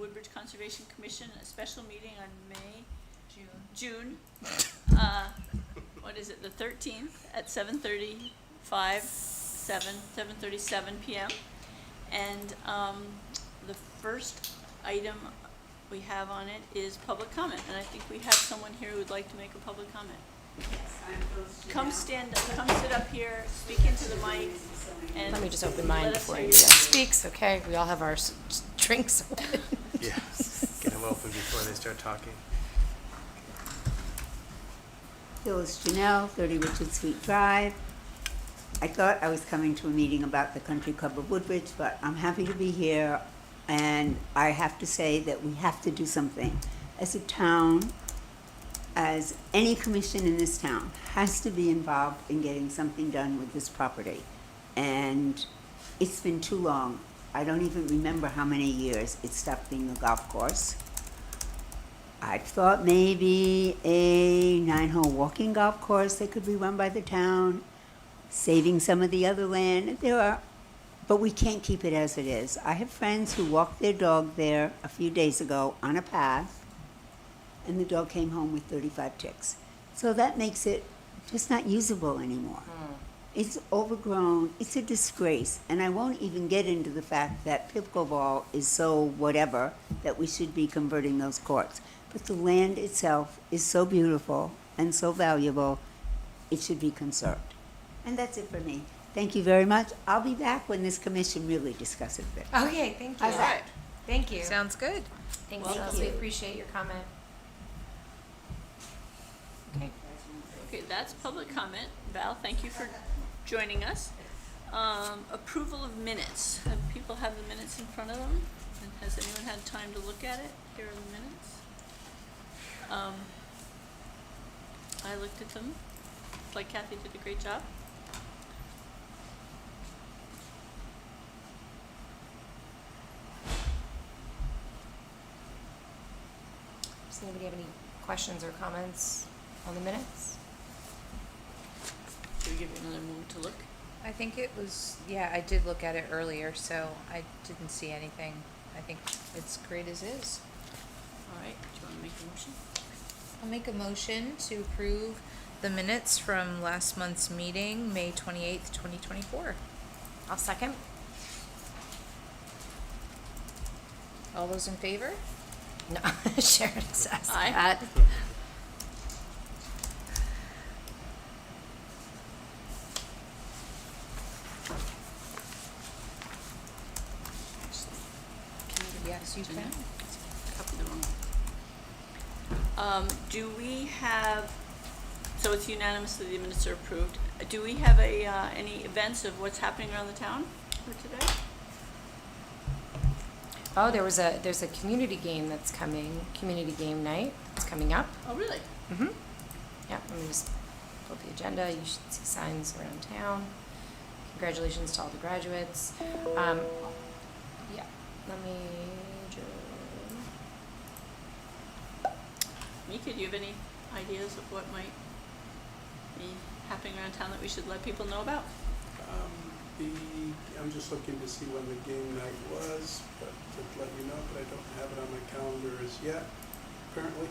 Woodbridge Conservation Commission, a special meeting on June, what is it, the 13th at 7:37 p.m. And the first item we have on it is public comment, and I think we have someone here who would like to make a public comment. Yes, I'm Phyllis Come sit up here, speak into the mic, and Let me just open mine let us before hear anybody your- else speaks, okay? We all have our drinks open. Yeah, get them open before they start talking. Phyllis Janelle, 30 Richard Sweet Drive. I thought I was coming to a meeting about the Country Club of Woodbridge, but I'm happy to be here. And I have to say that we have to do something. As a town, as any commission in this town, has to be involved in getting something done with this property. And it's been too long. I don't even remember how many years it stopped being a golf course. I thought maybe a 9-hole walking golf course that could be run by the town, saving some of the other land. But we can't keep it as it is. I have friends who walked their dog there a few days ago on a path, and the dog came home with 35 ticks. So that makes it just not usable anymore. It's overgrown, it's a disgrace, and I won't even get into the fact that pickleball is so whatever that we should be converting those courts. But the land itself is so beautiful and so valuable, it should be conserved. And that's it for me. Thank you very much. I'll be back when this commission really discusses it. Okay, thank you. How's that? Thank you. Sounds good. Thanks, Welcome. Phyllis. We appreciate your comment. Okay. Okay, that's public comment. Val, thank you for joining us. Approval of minutes. Have people have the minutes in front of them? And has anyone had time to look at it? Here are the minutes. I looked at them. It's like Kathy did a great job. Does anybody have any questions or comments on the minutes? Should we give you another moment to look? I think it was, yeah, I did look at it earlier, so I didn't see anything. I think it's great as is. All right, do you want to make a motion? I'll make a motion to approve the minutes from last month's meeting, May 28th, 2024. I'll second. All those in favor? No, Sharon says Aye. that. Yes, you can. Copy the wrong one. Do we have, so it's unanimous that the minutes are approved. Do we have any events of what's happening around the town for today? Oh, there's a community game that's coming, community game night. It's coming up. Oh, really? Mm-hmm. Yeah, let me just pull up the agenda. You should see signs around town. Congratulations to all the graduates. Yeah, let me Mika, do you have any ideas of what might be happening around town that we should let people know about? I'm just looking to see when the game night was, but to let you know, but I don't have it on my calendar as yet, currently.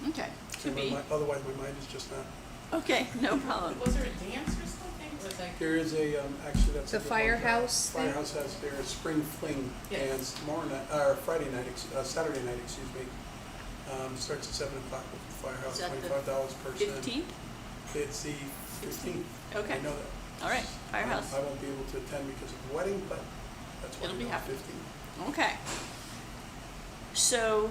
Okay, could be. Otherwise, my mind is just not. Okay, no problem. Was there a dance or something? Was like There is a, actually, that's. The a good one. firehouse thing? Firehouse has their spring fling Yes. dance tomorrow night, or Friday night, Saturday night, excuse me. Starts at 7 o'clock with the firehouse, Is that the $25 per person. 15th? It's the 15th. Okay. I know that. All right, firehouse. I won't be able to attend because of the wedding, but that's why It'll I'm be on happening. 15th. Okay. So,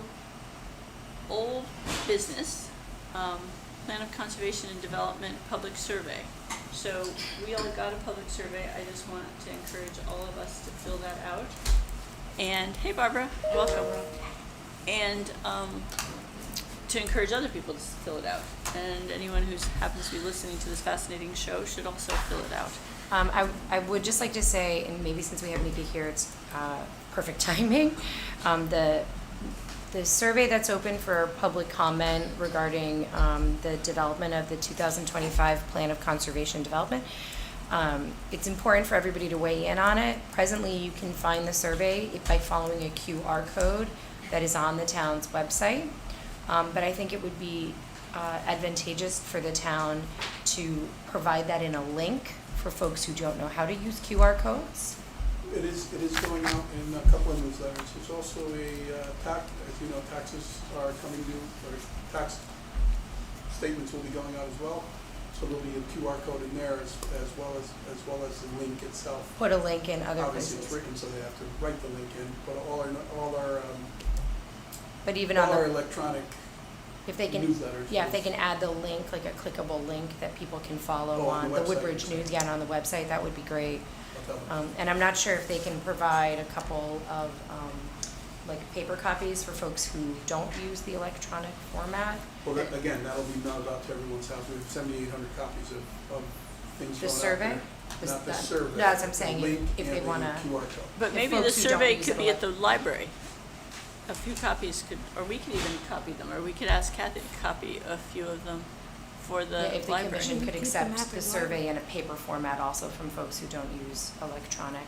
old business, Plan of Conservation and Development Public Survey. So we all got a public survey. I just want to encourage all of us to fill that out. And, hey Barbara, welcome. And to encourage other people to fill it out. And anyone who happens to be listening to this fascinating show should also fill it out. I would just like to say, and maybe since we have Mika here, it's perfect timing. The survey that's open for public comment regarding the development of the 2025 Plan of Conservation Development It's important for everybody to weigh in on it. Presently, you can find the survey by following a QR code that is on the town's website. But I think it would be advantageous for the town to provide that in a link for folks who don't know how to use QR codes. It is going out in a couple of newsletters. There's also as you know, taxes are coming due, or tax statements will be going out as well. So there'll be a QR code in there as well as the link itself. Put a link in other Obviously, it's places. written, so they have to write the link in, but all our But even on the, electronic if they can, newsletters. yeah, if they can add the link, like a clickable link that people can follow Oh, on on the the website, Woodbridge you're saying. News, yeah, and on the website, that would be great. I'll tell them. And I'm not sure if they can provide a couple of, like paper copies for folks who don't use the electronic format. Well, again, that'll be mailed out to everyone's house. We have 7,800 copies of things The going out survey? there. The- Not the that- survey. no, that's what I'm saying, the if- link if they and the wanna- QR code. But If maybe the folks who don't survey use could it be at the elect- library. A few copies could, or we could even copy them, or we could ask Kathy to copy a few of them for Yeah, the if the library. commission could Keep them accept at the the survey in a paper format also from folks who don't use electronic.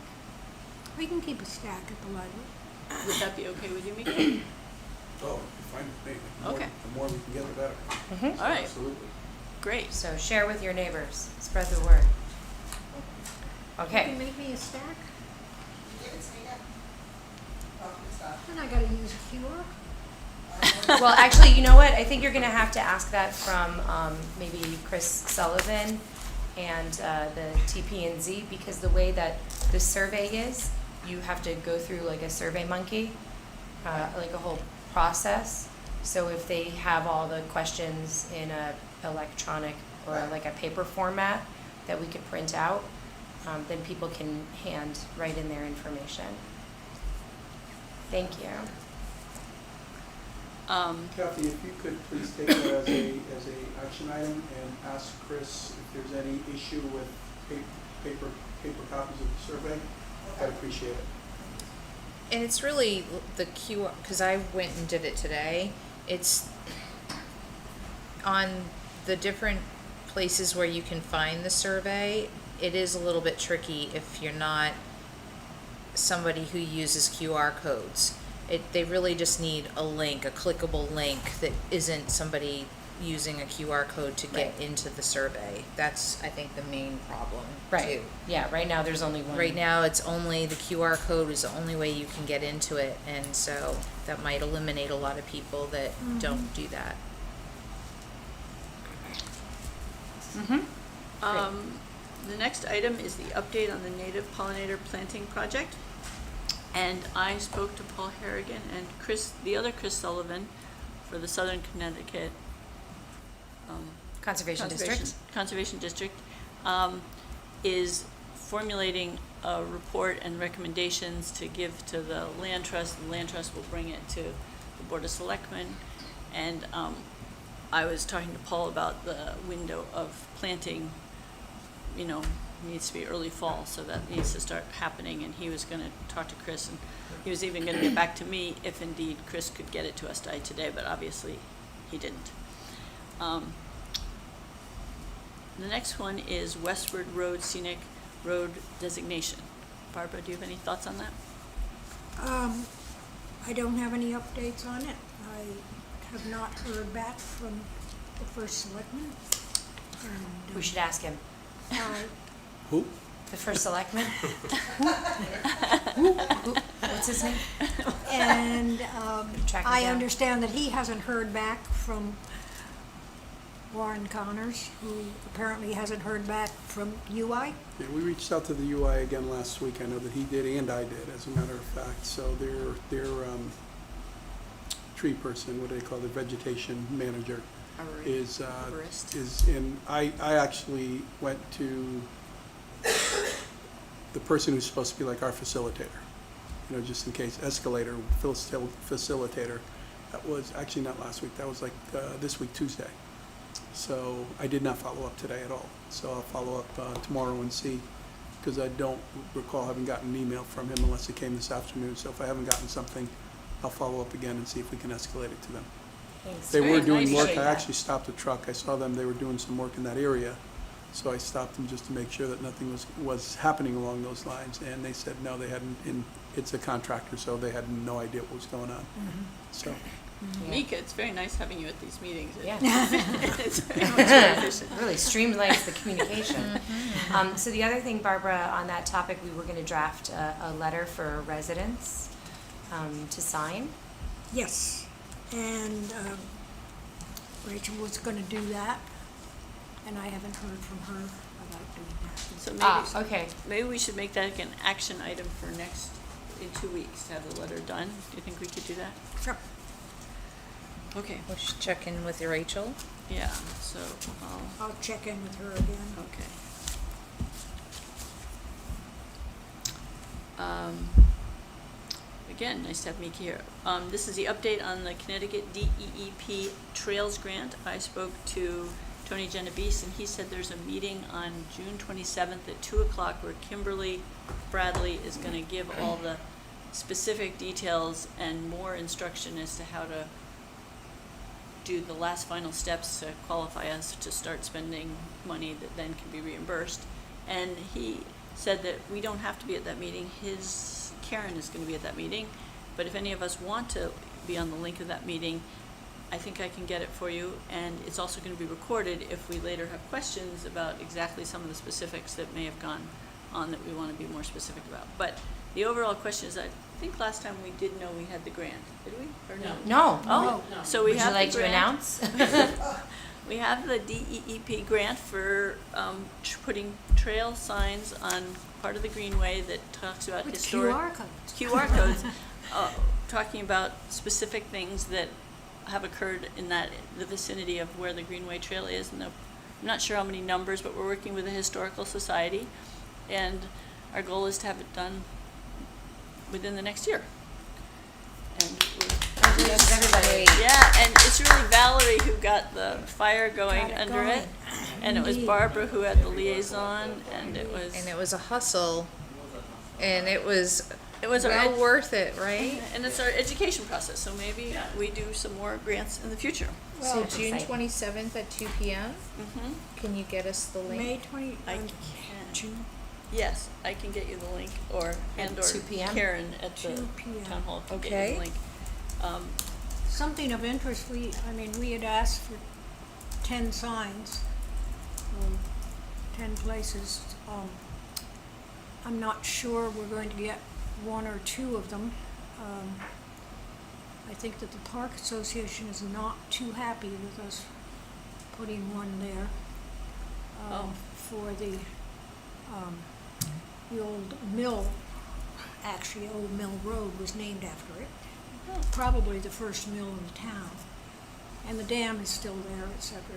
We can keep a stack at the library. Would that be okay with you, Mika? Oh, fine with me. Okay. The more we can get, the better. Mhm. All right, Absolutely. great. So share with your neighbors, spread the word. You Okay. can make me a stack? Then I gotta use QR. Well, actually, you know what? I think you're gonna have to ask that from, maybe Chris Sullivan and, the TP&Z, because the way that the survey is, you have to go through like a Survey Monkey, like a whole process. So if they have all the questions in a electronic or like a paper format that we could print out, then people can hand write in their information. Thank you. Kathy, if you could please take that as a action item and ask Chris if there's any issue with paper copies of the survey, I'd appreciate it. And it's really the QR, because I went and did it today. It's on the different places where you can find the survey. It is a little bit tricky if you're not somebody who uses QR codes. They really just need a link, a clickable link that isn't somebody using a QR code to get Right. into the survey. That's, I think, the main problem, Right. too. Yeah, right now there's only one. Right now, it's only, the QR code is the only way you can get into it, and so that might eliminate a lot of people that don't do that. The next item is the update on the native pollinator planting project. And I spoke to Paul Harrigan and the other Chris Sullivan for the Southern Connecticut Conservation District. Conservation District, is formulating a report and recommendations to give to the Land Trust. The Land Trust will bring it to the Board of Selectmen. And I was talking to Paul about the window of planting, needs to be early fall, so that needs to start happening. And he was gonna talk to Chris, and he was even gonna get back to me if indeed Chris could get it to us today, but obviously he didn't. The next one is Westward Road Scenic Road Designation. Barbara, do you have any thoughts on that? I don't have any updates on it. I have not heard back from the first selectman. And, We should ask him. Who? The first selectman? What's his name? And Track him I down. understand that he hasn't heard back from Warren Connors, who apparently hasn't heard back from UI. Yeah, we reached out to the UI again last week. I know that he did and I did, as a matter of fact. So their tree person, what do they call it, vegetation manager, is in. I actually went to the person who's supposed to be like our facilitator, just in case, escalator, facilitator. That was actually not last week. That was like this week, Tuesday. So I did not follow up today at all. So I'll follow up tomorrow and see, because I don't recall having gotten an email from him unless it came this afternoon. So if I haven't gotten something, I'll follow up again and see if we can escalate it to them. Thanks. They were Great, doing nice. work. I Appreciate that. actually stopped a truck. I saw them. They were doing some work in that area. So I stopped them just to make sure that nothing was happening along those lines, and they said, no, they hadn't, it's a contractor, so they had no idea what was going on. So, Mika, it's very nice having you at these meetings. Yeah. It's very much more efficient. Really streamlines the communication. So the other thing, Barbara, on that topic, we were gonna draft a letter for residents to sign. Yes, and Rachel was gonna do that, and I haven't heard from her about doing that. So Okay. maybe we should make that like an action item for in 2 weeks, to have the letter done. Do you think we could do that? Sure. Okay, We should check in with Rachel. yeah, so, I'll check in with her again. okay. Again, nice to have Mika here. This is the update on the Connecticut DEEP Trails Grant. I spoke to Tony Genovese, and he said there's a meeting on June 27th at 2 o'clock where Kimberly Bradley is going to give all the specific details and more instruction as to how to do the last final steps to qualify us to start spending money that then can be reimbursed. And he said that we don't have to be at that meeting. Karen is going to be at that meeting, but if any of us want to be on the link of that meeting, I think I can get it for you, and it's also going to be recorded if we later have questions about exactly some of the specifics that may have gone on that we want to be more specific about. But the overall question is, I think last time we did know we had the grant, did we, or no? No. Oh, so we Would you have like the to grant. announce? We have the DEEP grant for putting trail signs on part of the greenway that talks about With historic QR codes. QR codes, talking about specific things that have occurred in the vicinity of where the Greenway Trail is. And I'm not sure how many numbers, but we're working with the Historical Society, and our goal is to have it done within the next year. And Yes, everybody. yeah, and it's really Valerie who got the fire going Got it under going. it, and it was Indeed. Barbara who had the liaison, and it was A hustle, and it was our well worth it, right? and it's our education process. So maybe we do some more grants in the future. So That's June exciting. 27th at 2 p.m. Mm-hmm. Can you get us the link? May 20, I can. June, Yes, I can get you the link, or At 2 p.m.? Karen at the 2 p.m. town hall can get you Okay. the link. something of interest, we had asked for 10 signs, 10 places. I'm not sure we're going to get 1 or 2 of them. I think that the Park Association is not too happy with us putting one there. Oh. For the old mill, actually, Old Mill Road was named after it. Probably the first mill in the town. And the dam is still there, et cetera,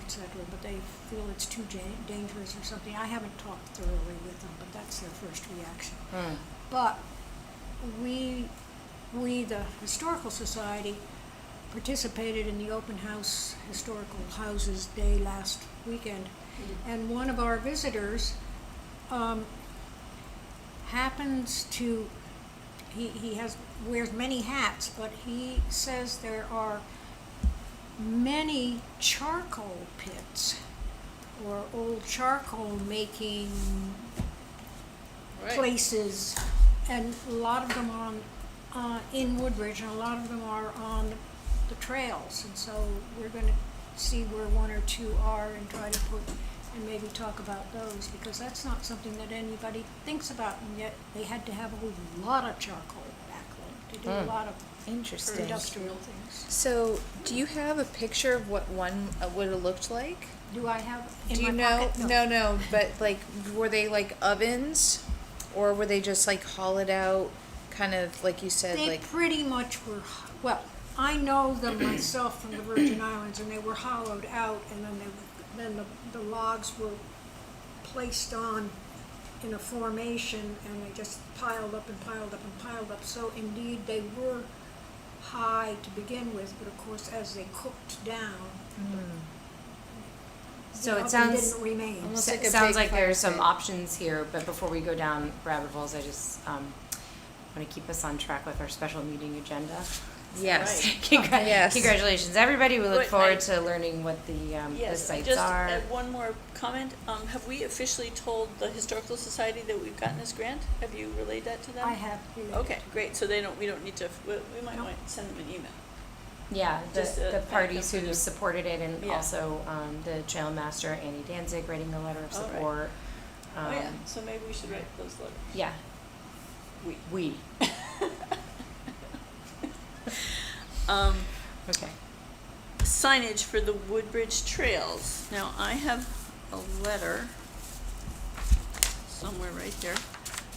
but they feel it's too dangerous or something. I haven't talked thoroughly with them, but that's their first reaction. But we, the Historical Society, participated in the Open House Historical Houses Day last weekend. And one of our visitors happens to, he wears many hats, but he says there are many charcoal pits or old charcoal making Right. places, and a lot of them are on, in Woodbridge, and a lot of them are on the trails. And so we're going to see where 1 or 2 are and try to put, and maybe talk about those, because that's not something that anybody thinks about, and yet they had to have a lot of charcoal back then to do a lot of Interesting. industrial things. So, do you have a picture of what one would have looked like? Do I have in Do you my know? pocket? No, but like, were they like ovens, or were they just like hollowed out, kind of like you said, They like? pretty much were, well, I know them myself from the Virgin Islands, and they were hollowed out, and then the logs were placed on in a formation, and they just piled up and piled up and piled up. So indeed, they were high to begin with, but of course, as they cooked down, So the it oven sounds, didn't remain. Almost like a sounds big like there's fire some pit. options here, but before we go down rabbit holes, I just want to keep us on track with our special meeting agenda. Yes. Right. Yes. Congratulations, everybody. We look But forward I- to learning what the Yes, sites just are. one more comment. Have we officially told the Historical Society that we've gotten this grant? Have you relayed that to them? I have. Okay, great. So we don't need to, we might No. want to send them an email. Yeah, Just the back parties up for who the- supported it, and Yeah. also the trail master, Annie Danzig, writing the letter of All right. support. Oh, yeah, Um, so maybe we should write those letters. Yeah, we. Okay. Signage for the Woodbridge Trails. Now, I have a letter somewhere right here.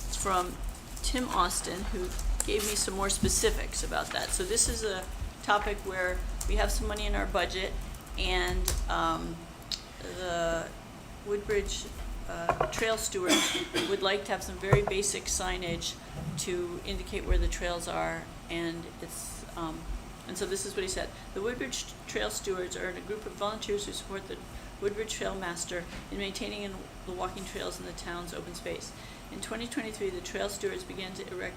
It's from Tim Austin, who gave me some more specifics about that. So this is a topic where we have some money in our budget, and the Woodbridge Trail Stewards would like to have some very basic signage to indicate where the trails are, and it's, and so this is what he said. The Woodbridge Trail Stewards are a group of volunteers who support the Woodbridge Trail Master in maintaining the walking trails in the town's open space. In 2023, the Trail Stewards began to erect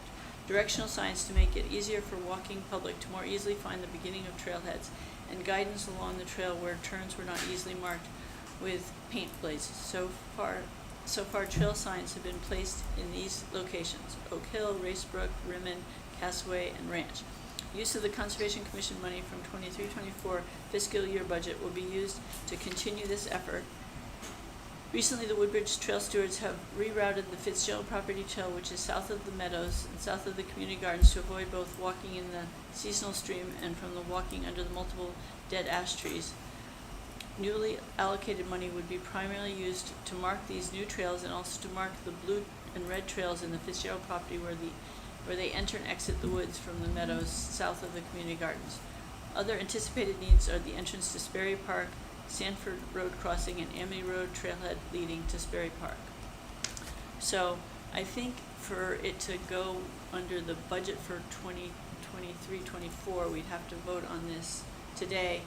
directional signs to make it easier for walking public to more easily find the beginning of trailheads and guidance along the trail where turns were not easily marked with paint blazes. So far, trail signs have been placed in these locations: Oak Hill, Racebrook, Rimmon, Castaway, and Ranch. Use of the Conservation Commission money from 23-24 fiscal year budget will be used to continue this effort. Recently, the Woodbridge Trail Stewards have rerouted the Fitzgerald Property Trail, which is south of the meadows and south of the community gardens, to avoid both walking in the seasonal stream and from the walking under the multiple dead ash trees. Newly allocated money would be primarily used to mark these new trails and also to mark the blue and red trails in the Fitzgerald property where they enter and exit the woods from the meadows south of the community gardens. Other anticipated needs are the entrance to Sperry Park, Sanford Road crossing, and Amity Road trailhead leading to Sperry Park. So I think for it to go under the budget for 2023-24, we'd have to vote on this today,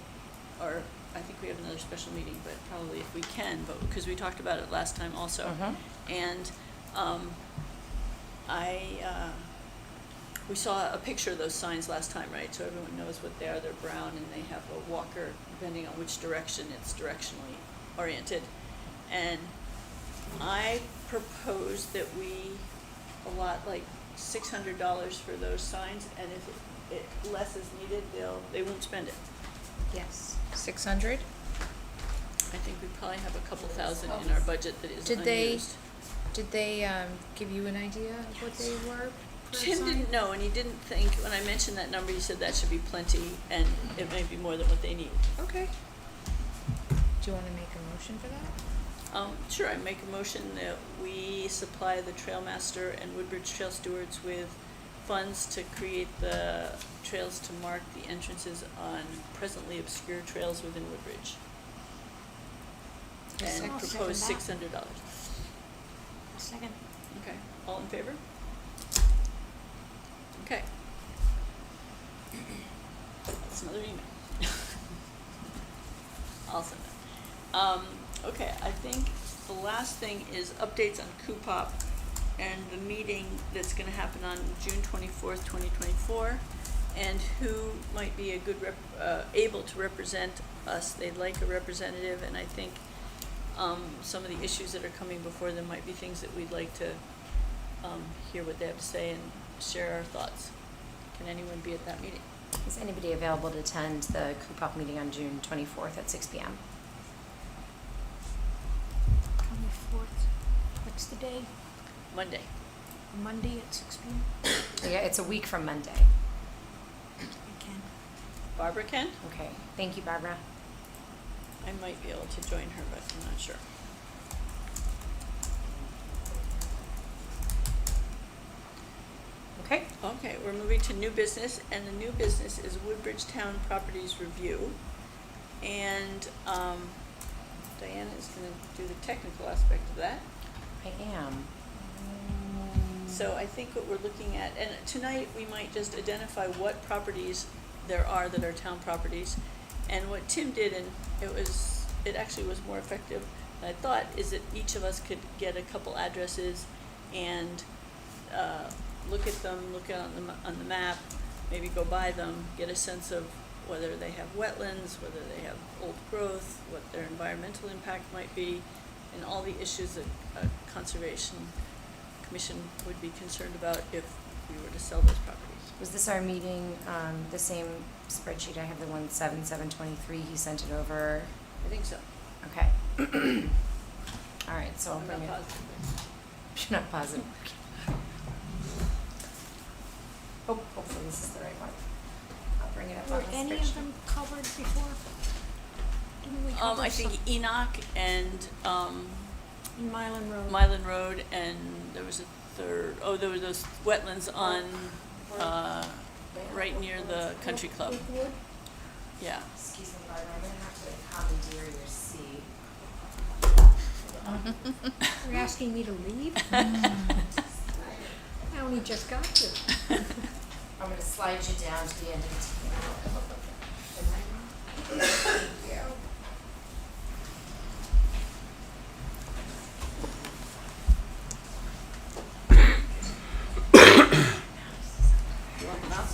or I think we have another special meeting, but probably if we can vote, because we talked about it last time also. And we saw a picture of those signs last time, right? So everyone knows what they are. They're brown and they have a walker, depending on which direction it's directionally oriented. And I propose that we allot like $600 for those signs, and if less is needed, they won't spend it. Yes. 600? I think we probably have a couple thousand in our budget that is Did unused. they give you an idea of what they were? per Tim sign? didn't know, and he didn't think, when I mentioned that number, he said that should be plenty, and it may be more than what they need. Okay. Do you want to make a motion for that? Sure, I make a motion that we supply the Trail Master and Woodbridge Trail Stewards with funds to create the trails to mark the entrances on presently obscure trails within Woodbridge. And I'll propose second that. $600. Second. Okay, all in favor? Okay. That's another email. I'll send it. Okay, I think the last thing is updates on Coopop and the meeting that's gonna happen on June 24th, 2024, and who might be a good able to represent us. They'd like a representative, and I think some of the issues that are coming before them might be things that we'd like to hear what they have to say and share our thoughts. Can anyone be at that meeting? Is anybody available to attend the Coopop meeting on June 24th at 6 p.m.? 24th. What's the day? Monday. Monday at 6 p.m. Yeah, it's a week from Monday. I can. Barbara can? Okay, thank you, Barbara. I might be able to join her, but I'm not sure. Okay. Okay, we're moving to new business, and the new business is Woodbridge Town Properties Review. And Diana is gonna do the technical aspect of that. I am. So I think what we're looking at, and tonight we might just identify what properties there are that are town properties. And what Tim did, and it actually was more effective than I thought, is that each of us could get a couple addresses and look at them, look on the map, maybe go by them, get a sense of whether they have wetlands, whether they have old growth, what their environmental impact might be, and all the issues that a conservation commission would be concerned about if we were to sell those properties. Was this our meeting, the same spreadsheet, I have the 1/7/7/23, he sent it over, I think so. okay. All right, so I'll I'm bring not it, positive. you're not positive. Oh, hopefully this is the right one. I'll bring it up on Were the any spreadsheet. of them covered before? Didn't we cover I think some? Enoch and, In Mylan Road. Mylan Road, and there was a third, there were those wetlands on, right near the country club, Oakwood? yeah. Excuse me, Barbara, I'm gonna have to commandeer your seat. You're asking me to leave? I only just got here. I'm gonna slide you down to the end of the table. Thank you. You want the map?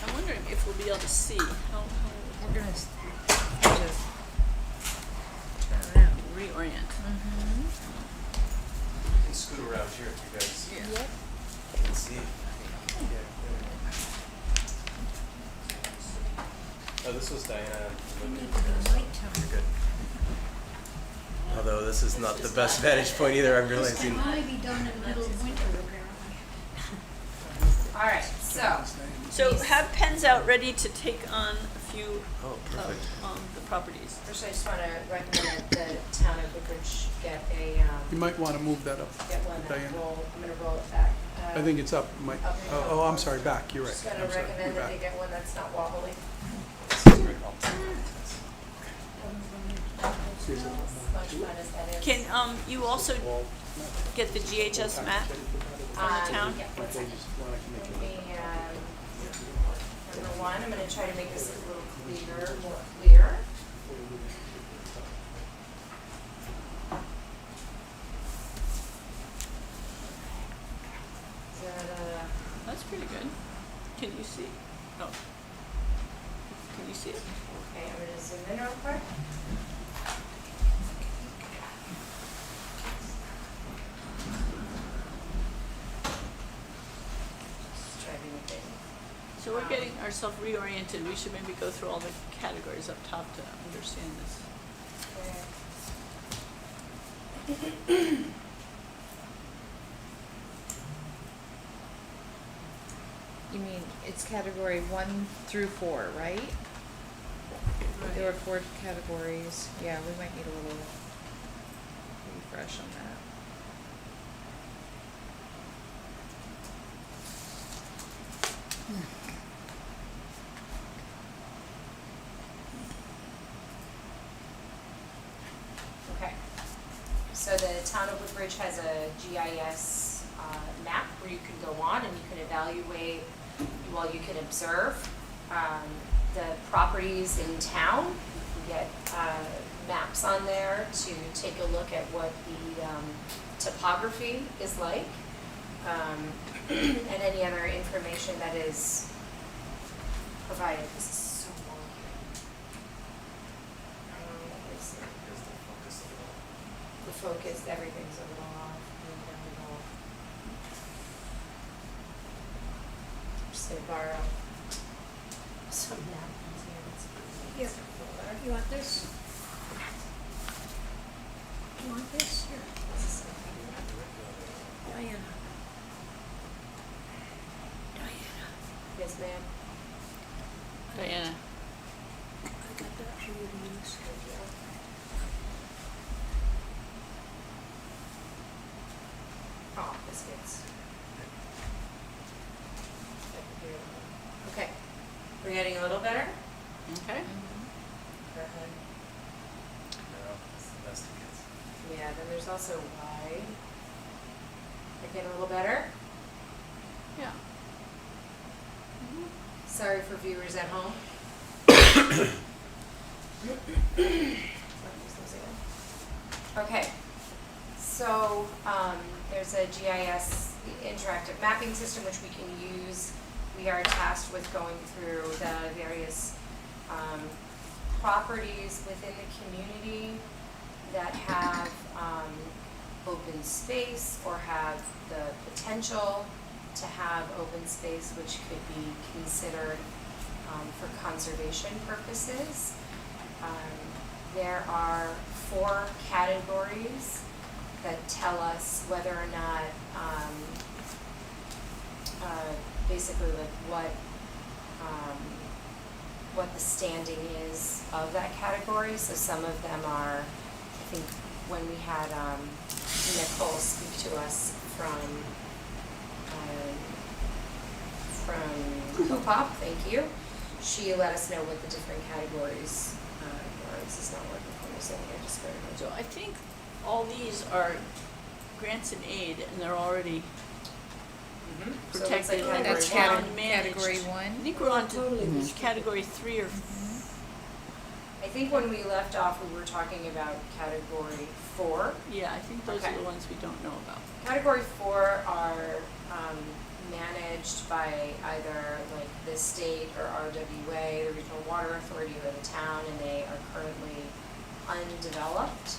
I'm wondering if we'll be able to see how We're gonna just turn around. reorient. Mm-hmm. You can scoot around here if you guys can see. Oh, this was Diana. We need to go nighttime. You're good. Although this is not the best vantage point either, I'm This can realizing. only be done in the middle of winter, apparently. All right, so, So have pens out ready to take on a few Oh, perfect. of the properties. first I just wanna recommend that the town of Woodbridge get a, You might want to move that up, get one, Diane. I'm gonna roll it back. I think it's up, Mike. Up. Oh, I'm sorry, back, you're right. Just gotta I'm sorry, recommend you're that they back. get one that's not wobbly. Much fun as that is. Can you also get the GHS map from the town? Yeah, one second. Let me, number one, I'm gonna try to make this a little clearer, more clear. That's pretty good. Can you see? Oh. Can you see it? Okay, I'm gonna zoom in real quick. Just try to make it. So we're getting ourselves reoriented. We should maybe go through all the categories up top to understand this. You mean, it's category 1 through 4, right? There were 4 categories. Yeah, we might need a little refresh on that. Okay. So the town of Woodbridge has a GIS map where you can go on and you can evaluate, well, you can observe the properties in town. You can get maps on there to take a look at what the topography is like, and any other information that is provided. This is so wonky. Let's see. The focus, everything's a little off. Just gonna borrow some napkins here. Here. You want this? You want this? Here. Diana. Yes, ma'am. Diana. I got that for you to use. Oh, biscuits. Okay, we're getting a little better? Okay. Go ahead. No, that's the best it gets. Yeah, then there's also wide. I Getting a little better? Yeah. Sorry for viewers at home. Okay, so there's a GIS interactive mapping system which we can use. We are tasked with going through the various properties within the community that have open space or have the potential to have open space, which could be considered for conservation purposes. There are 4 categories that tell us whether or not, basically like what the standing is of that category. So some of them are, I think when we had Nicole speak to us from Coopop, thank you. She let us know what the different categories are. This is not working for me, so I just go to So I think all these are grants and aid, and they're already So it looks like protected. category That's Town one. managed. category I 1. think we're on to Totally. category 3 or I think when we left off, we were talking about category 4. yeah, I think those Okay. are the ones we don't know about. Category 4 are managed by either like the state or RWA, the Regional Water Authority, or the town, and they are currently undeveloped,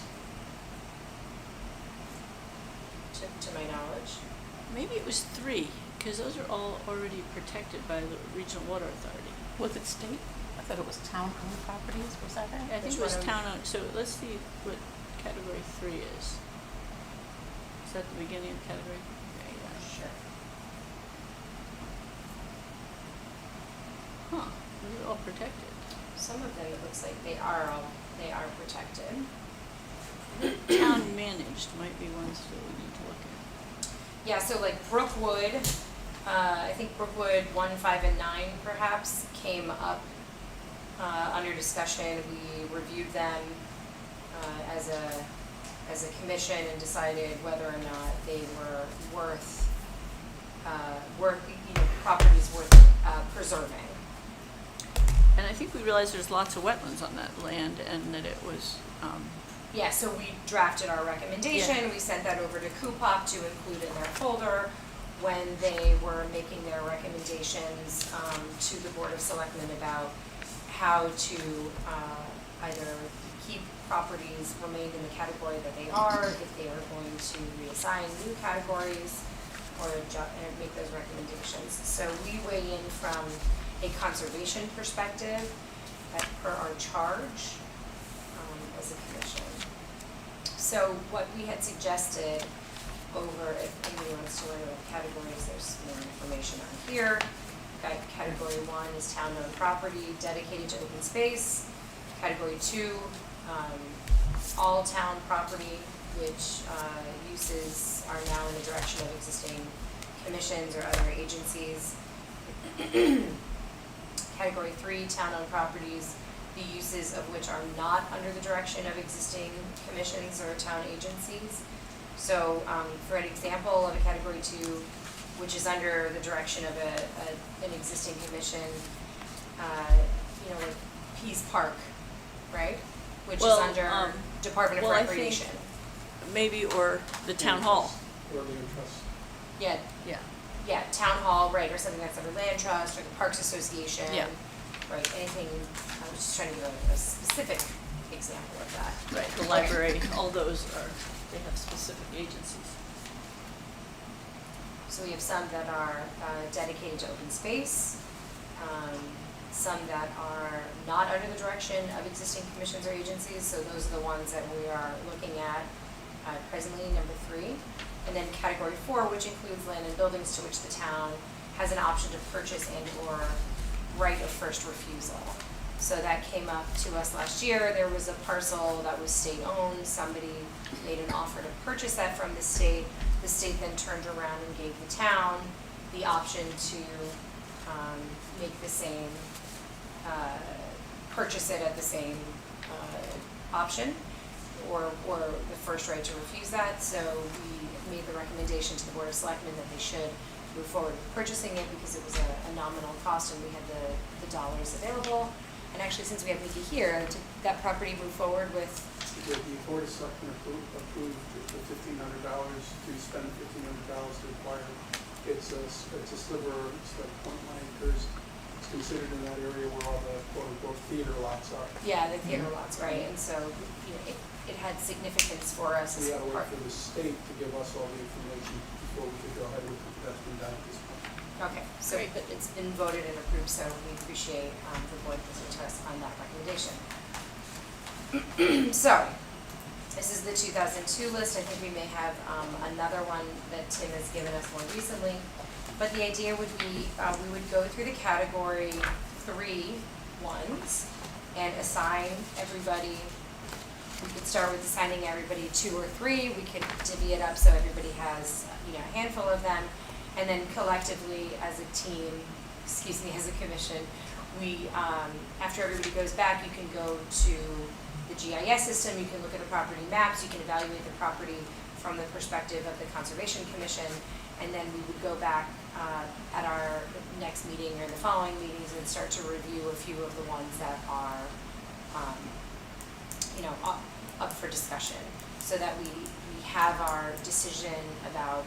to my knowledge. Maybe it was 3, because those are all already protected by the Regional Water Authority. Was it state? I thought it was town-owned properties, was that I right? think Which it was one are we- town-owned, so let's see what category 3 is. Is that the beginning of category? Okay, yeah. Sure. Huh, those are all protected. Some of them, it looks like they are protected. Town managed might be ones that we need to look at. Yeah, so like Brookwood, I think Brookwood 1, 5, and 9 perhaps came up under discussion. We reviewed them as a commission and decided whether or not they were worth properties worth preserving. And I think we realized there's lots of wetlands on that land and that it was, Yeah, so we drafted our recommendation, Yeah. we sent that over to Coopop to include in their folder when they were making their recommendations to the Board of Selectmen about how to either keep properties remained in the category that they are, if they are going to reassign new categories, or make those recommendations. So we weigh in from a conservation perspective per our charge as a commission. So what we had suggested over, if anybody wants to learn about categories, there's more information on here. Category 1 is town-owned property dedicated to open space. Category 2, all town property, which uses are now in the direction of existing commissions or other agencies. Category 3, town-owned properties, the uses of which are not under the direction of existing commissions or town agencies. So for an example of a category 2, which is under the direction of an existing commission, like Pease Park, right? Which Well, is under Department of well, I think- Recreation. maybe, or the town hall. Or land trust. Yeah, Yeah. town hall, right, or something that's under land trust, or the Parks Association. Yeah. Right, anything, I was just trying to give a specific example of that. Right, the library, all those are, they have specific agencies. So we have some that are dedicated to open space, some that are not under the direction of existing commissions or agencies, so those are the ones that we are looking at presently, number 3. And then category 4, which includes land and buildings to which the town has an option to purchase and or right of first refusal. So that came up to us last year. There was a parcel that was state-owned. Somebody made an offer to purchase that from the state. The state then turned around and gave the town the option to make the same, purchase it at the same option, or the first right to refuse that, so we made the recommendation to the Board of Selectmen that they should move forward with purchasing it because it was a nominal cost and we had the dollars available. And actually, since we have Nikki here, did that property move forward with, The Board of Selectmen approved the $1,500, to spend $1,500 to acquire. It's a sliver, it's like .1 acres. It's considered in that area where all the quote-unquote theater lots are. yeah, the theater lots, right? And so, you know, it had significance for us We as had to part. wait for the state to give us all the information before we could go ahead with it. That's been done at this point. Okay, so but it's been voted and approved, so we appreciate the board listening to us on that recommendation. So, this is the 2002 list. I think we may have another one that Tim has given us more recently. But the idea would be we would go through the category 3 ones and assign everybody. We could start with assigning everybody 2 or 3. We could divvy it up so everybody has, you know, a handful of them. And then collectively, as a team, as a commission, we, after everybody goes back, you can go to the GIS system, you can look at the property maps, you can evaluate the property from the perspective of the Conservation Commission, and then we would go back at our next meeting or the following meetings and start to review a few of the ones that are, you know, up for discussion, so that we have our decision about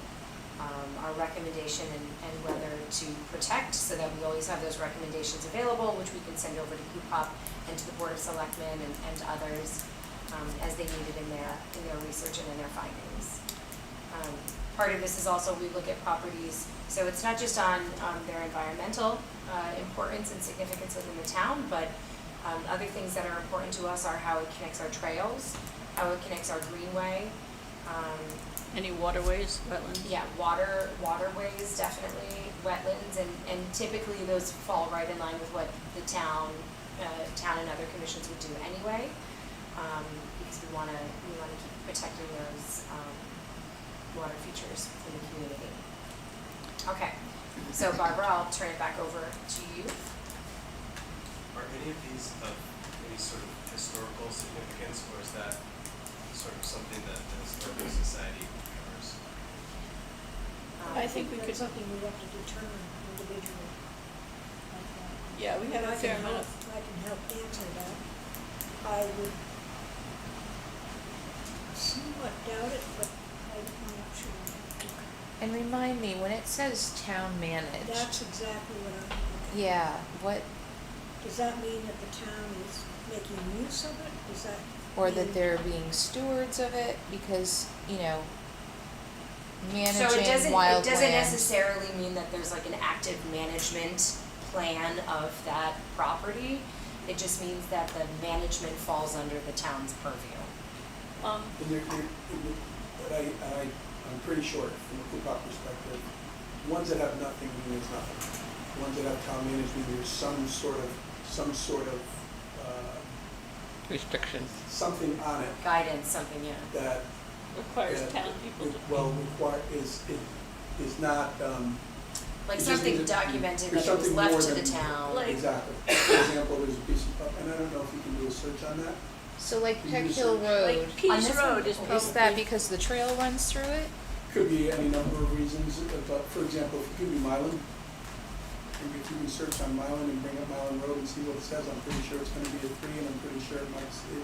our recommendation and whether to protect, so that we always have those recommendations available, which we can send over to CUPOP and to the Board of Selectmen and others as they need it in their research and in their findings. Part of this is also we look at properties, so it's not just on their environmental importance and significance within the town, but other things that are important to us are how it connects our trails, how it connects our greenway, Any waterways, wetlands? yeah, waterways, definitely, wetlands, and typically those fall right in line with what the town and other commissions would do anyway, because we wanna keep protecting those, water features in the community. Okay, so Barbara, I'll turn it back over to you. Are any of these of any sort of historical significance, or is that sort of something that the Historical Society covers? I think we could- That's something we have to determine individually. Yeah, we have a fair amount of, I can help answer that. I would somewhat doubt it, but I'm not sure. And remind me, when it says town managed, That's exactly what I'm thinking. yeah, what, Does that mean that the town is making use of it? Does that or that mean- they're being stewards of it, because, you know, So managing it doesn't wildland. necessarily mean that there's like an active management plan of that property. It just means that the management falls under the town's purview. I'm pretty sure, from a CUPOP perspective, ones that have nothing mean there's nothing. Ones that have town management, there's some sort of Restriction. something on it Guidance, something, yeah. that requires town people to. is not, Like It's just- something there's documented that it was something left more to the than- town. Like- exactly. For example, there's a piece of, and I don't know if you can do a search on that. So like Can Peck you Hill search? Road, Like On Pease this Road one, is probably. is that because the trail runs through it? Could be any number of reasons, but for example, if you give me Mylan, and if you can search on Mylan and bring up Mylan Road and see what it says, I'm pretty sure it's gonna be a 3, and I'm pretty sure it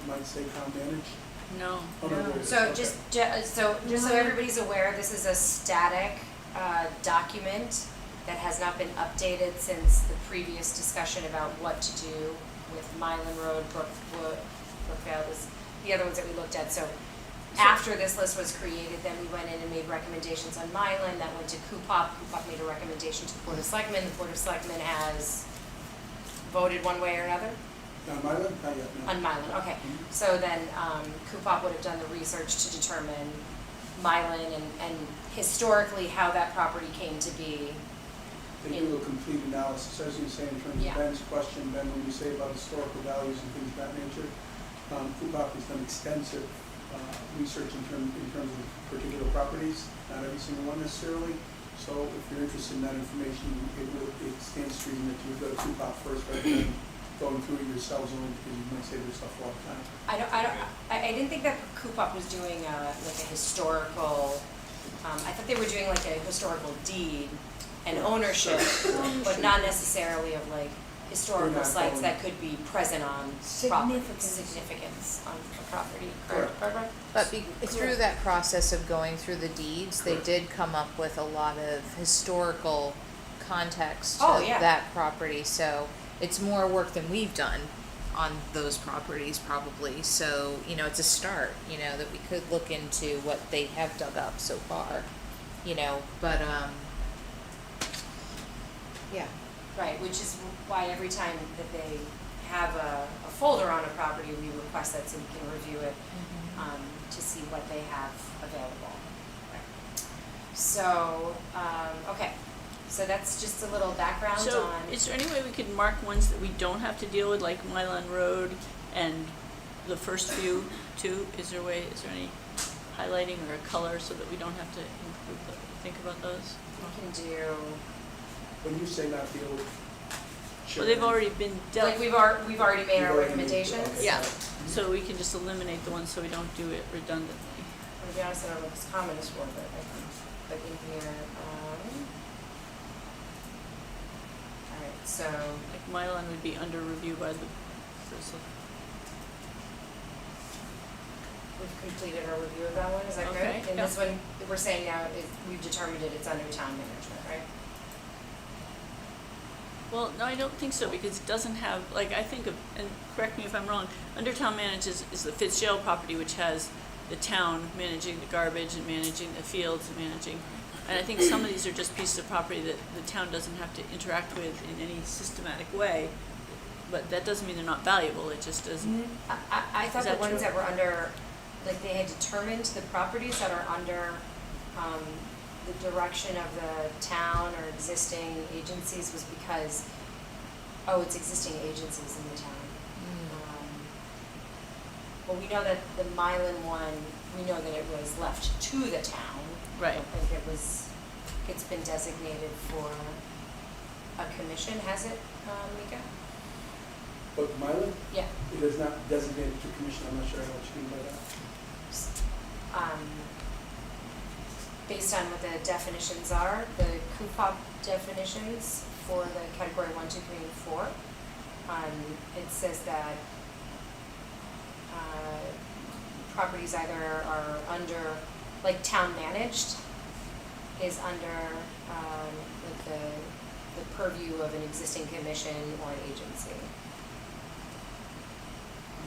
might say town managed. No. Oh, no, there it is. So Okay. just so everybody's aware, this is a static document that has not been updated since the previous discussion about what to do with Mylan Road, Brookvale was the other ones that we looked at. So after this list was created, then we went in and made recommendations on Mylan, that went to CUPOP. CUPOP made a recommendation to the Board of Selectmen. The Board of Selectmen has voted one way or another. Mylan? Not yet, no. On Mylan, okay. So then CUPOP would have done the research to determine Mylan and historically how that property came to be. They do a complete analysis, as you say, in terms Yeah. of Ben's question, Ben, when you say about historical values and things of that nature, CUPOP has done extensive research in terms of particular properties, not every single one necessarily. So if you're interested in that information, it stands to reason that you would go to CUPOP first rather than going through it yourselves only because you might save yourself a lot of time. I didn't think that Coopop was doing like a historical, I thought they were doing like a historical deed and ownership, but not necessarily of like historical We're not sites going- that could be present on significance on a property, correct, Correct. Barbara? But through that process of going through the deeds, they did come up with a lot of historical context to Oh, yeah. that property, so it's more work than we've done on those properties probably, so, you know, it's a start, you know, that we could look into what they have dug up so far, you know, but, yeah. Right, which is why every time that they have a folder on a property, we request that so we can review it to see what they have available. So, okay, so that's just a little background So, on. is there any way we could mark ones that we don't have to deal with, like Mylan Road and the first few too? Is there any highlighting or a color so that we don't have to think about those? We can do, When you say not deal with. Well, they've already been dealt. like we've already made our You've already made- recommendations. okay. Yeah, so we can just eliminate the ones so we don't do it redundantly. To be honest, I don't know what this comment is for, but I can put in here, alright, so, Like Mylan would be under review by the person. we've completed our review of that one, is that good? Okay, And yeah. this one, we're saying now, we've determined it's under town management, right? Well, no, I don't think so, because it doesn't have, like, I think of, and correct me if I'm wrong, under town manages is the Fitzgerald property, which has the town managing the garbage and managing the fields and managing, and I think some of these are just pieces of property that the town doesn't have to interact with in any systematic way, but that doesn't mean they're not valuable, it just doesn't. I thought Is the that ones true? that were under, like they had determined the properties that are under, the direction of the town or existing agencies was because, it's existing agencies in the town. Well, we know that the Mylan one, we know that it was left to the town. I Right. don't think it's been designated for a commission, has it, Mika? But Mylan, Yeah. it is not designated to commission, I'm not sure I know what you mean by that. Based on what the definitions are, the Coopop definitions for the category 1, 2, 3, and 4, it says that properties either are under, like town managed, is under like the purview of an existing commission or an agency.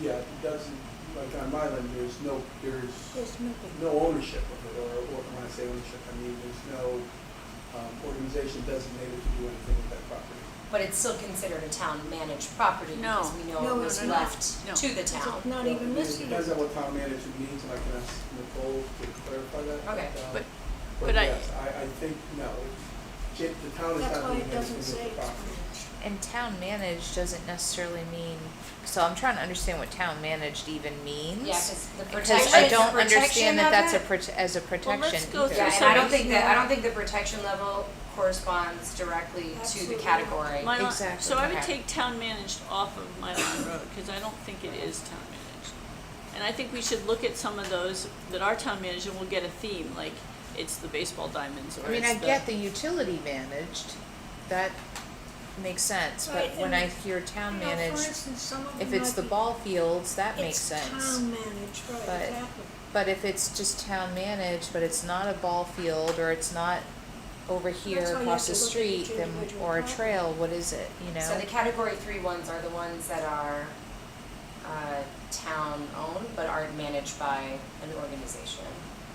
Yeah, it doesn't, like on Mylan, there's no nothing. no ownership of it, or when I say ownership, I mean, there's no organization designated to do anything with that property. But it's still considered a town-managed property No. because we know No, it was it's not. left No. to the town. Not Well, even it listed. depends on what town manager means, and I can ask Nicole to clarify that. Okay. But But I- yes, I think, no, the town is That's not why doing it anything doesn't with say the it's property. managed. And town managed doesn't necessarily mean, so I'm trying to understand what town managed even means. Yeah, because the Because protection, I don't the protection understand that of that's it- as a protection go either. through Yeah, and some I of don't these. think I don't think the protection level corresponds directly to the Absolutely not. category. Mylan, Exactly. so I would Okay. take town managed off of Mylan Road, because I don't think it is town managed. And I think we should look at some of those that are town managed, and we'll get a theme, like it's the baseball diamonds, or I mean, it's I get the utility managed, that makes sense, but Right, when and, I hear town You know, for managed, instance, some of if them it's might the be- ball fields, that makes It's sense. town managed, right, But- exactly. But if it's just town managed, but it's not a ball field, or it's not over That's here why you across have the to look at street, each then, individual or a property. trail, what is it, you know? So the category 3 ones are the ones that are town owned but aren't managed by an organization,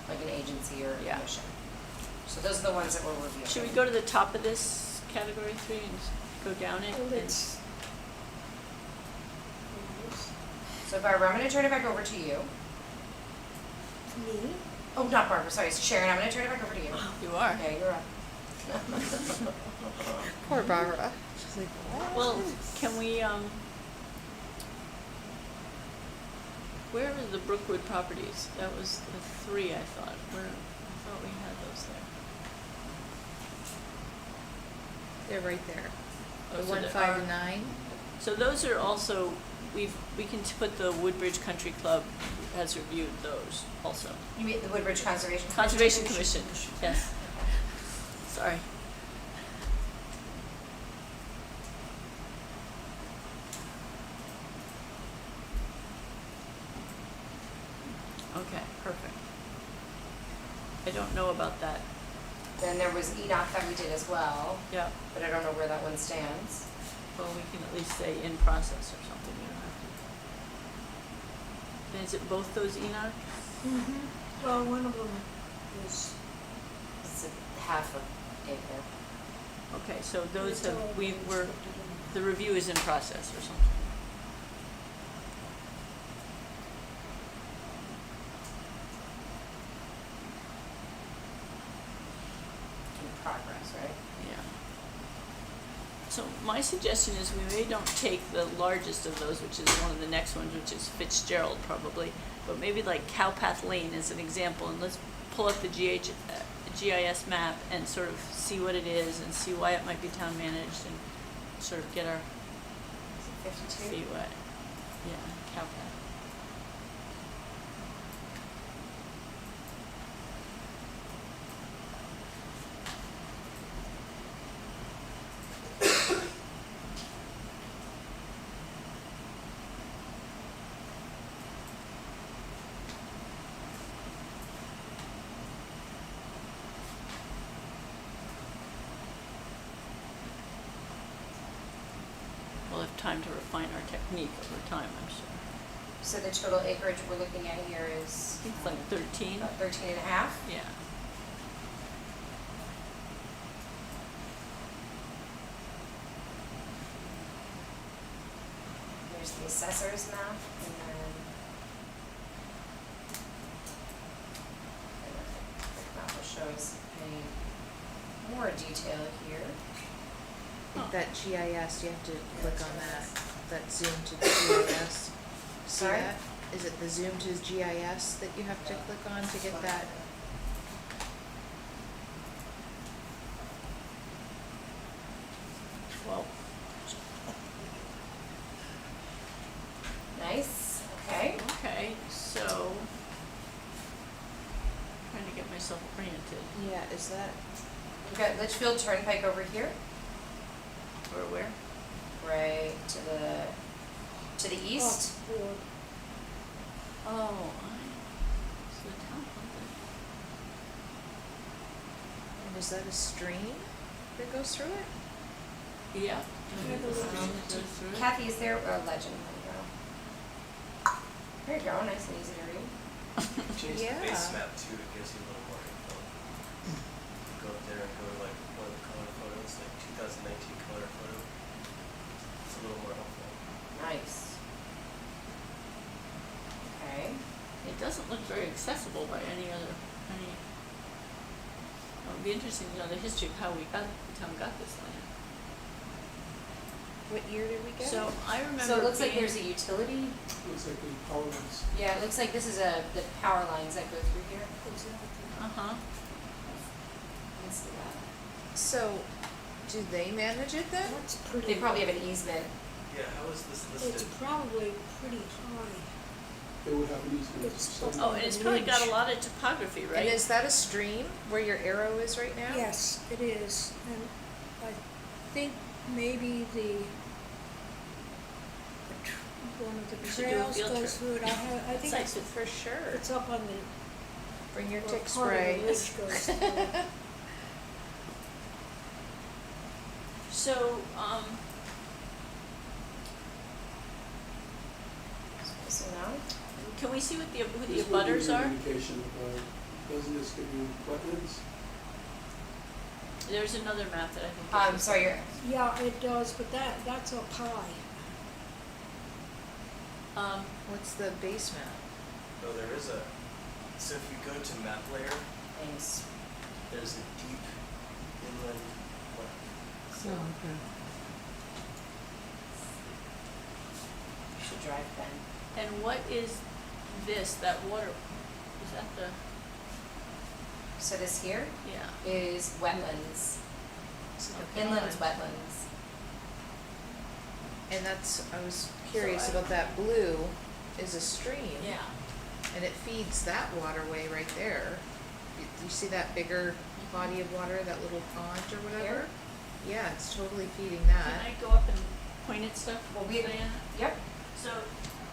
like an agency or a Yeah. commission. So those are the ones that we're reviewing. Should we go to the top of this category 3 and go down it? Well, and- it's- So Barbara, I'm gonna turn it back over to you. Me? Oh, not Barbara, sorry, Sharon, I'm gonna turn it back over to you. You are. Okay, you're up. Poor Barbara. She's like, what? Well, can we, where are the Brookwood properties? That was the 3, I thought. I thought we had those there. They're right there. Oh, The so 1, there 5, are- and 9. So those are also, we can put the Woodbridge Country Club has reviewed those also. You mean the Woodbridge Conservation Commission? Conservation Commission, yes. Sorry. Okay, perfect. I don't know about that. Then there was Enoch that we did as well, Yeah, but I don't know where that one stands. well, we can at least say in process or something, you don't have to. And is it both those Enoch? Well, one of them is, It's a half an acre. Okay, so those it's all have, we been were, inspected and- the review is in process or something. In progress, right? Yeah. So my suggestion is we maybe don't take the largest of those, which is one of the next ones, which is Fitzgerald probably, but maybe like Cowpath Lane as an example, and let's pull up the GIS map and sort of see what it is and see why it might be town managed and sort of get our Is it 52? feet wet. Yeah, Cowpath. We'll have time to refine our technique over time, I'm sure. So the total acreage we're looking at here is It's like 13. about 13 and a half. Yeah. There's the assessor's map, and then the map shows a more detail here. I think that GIS, you have to click on that zoom to GIS. See Sorry? that? Is it the zoom to GIS that you have to click on to get that? Well, Nice, okay. okay, so trying to get myself oriented. Yeah, is that? We've got Litchfield Turnpike over here, Or where? right to the east. Oh, Lord. Oh, so the town funded. And is that a stream that goes through it? Yeah. I believe so. Goes through it. Kathy, is there a legend? There you go, nice and easy to read. Change the Yeah. base map too, it gives you a little more info. Go up there and go to like one of the color photos, like 2019 color photo. It's a little more helpful. Nice. Okay. It doesn't look very accessible by any. It would be interesting to know the history of how the town got this land. What year did we get? So I remember. So it looks like being- there's a utility. Looks like the power lines. Yeah, it looks like this is the power lines that go through here. Exactly. Uh-huh. You can see that. So, do they manage it then? That's pretty. They probably have an easement. Yeah, how is this It's listed? probably pretty high. They would have an easement. It's so- Oh, and it's probably got a lot of topography, right? And is that a stream where your arrow is right now? Yes, it is, and I think maybe one of the We should do a trails field goes trip. through it. I think It's it's, like- For sure. it's up on the, Bring your well, tick part of spray. the ridge goes through it. So, So now, can we see what who the This would give abutters you an are? indication of, doesn't this give you wetlands? There's another map that I think. sorry, you're, Yeah, it does, but that's up high. What's the base map? Oh, there is a, so if you go to map layer, thanks. there's a deep inland wetland. So you should drive then. And what is this, that water, is that the, So this here yeah, is wetlands, It's like a inland pond. wetlands. And that's, I was curious about that blue is a stream. Yeah, And it feeds that waterway right there. You see that bigger body of water, that little pond or whatever? Yeah, it's totally feeding can that. I go up and point at stuff? Well, we- Diana? Yep. So,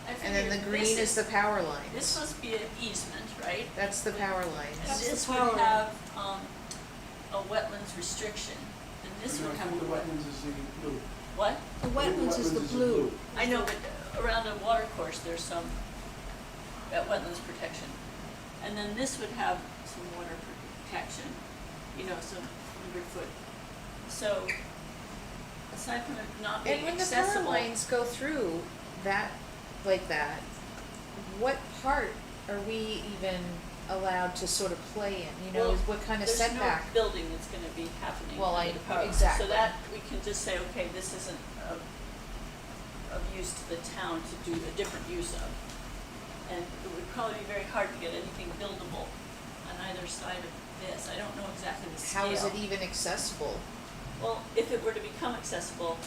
I And then the figured green this is the power lines. This must be an easement, right? That's the power And lines. That's the this power would line. have, a wetlands restriction, and this would have a The wetland. wetlands is the blue. What? The wetlands is the blue. I know, but around a water course, there's some wetlands protection. And then this would have some water protection, some 100-foot. So, aside from it not And being when the power accessible. lines go through that, like that, what part are we even allowed to sort of play in? Well, What kind of setback? There's no building that's gonna be happening Well, under I- the power line. exactly. So that, we can just say, okay, this isn't of use to the town to do a different use of. And it would probably be very hard to get anything buildable on either side of this. I don't know exactly the scale. How is it even accessible? Well, if it were to become accessible,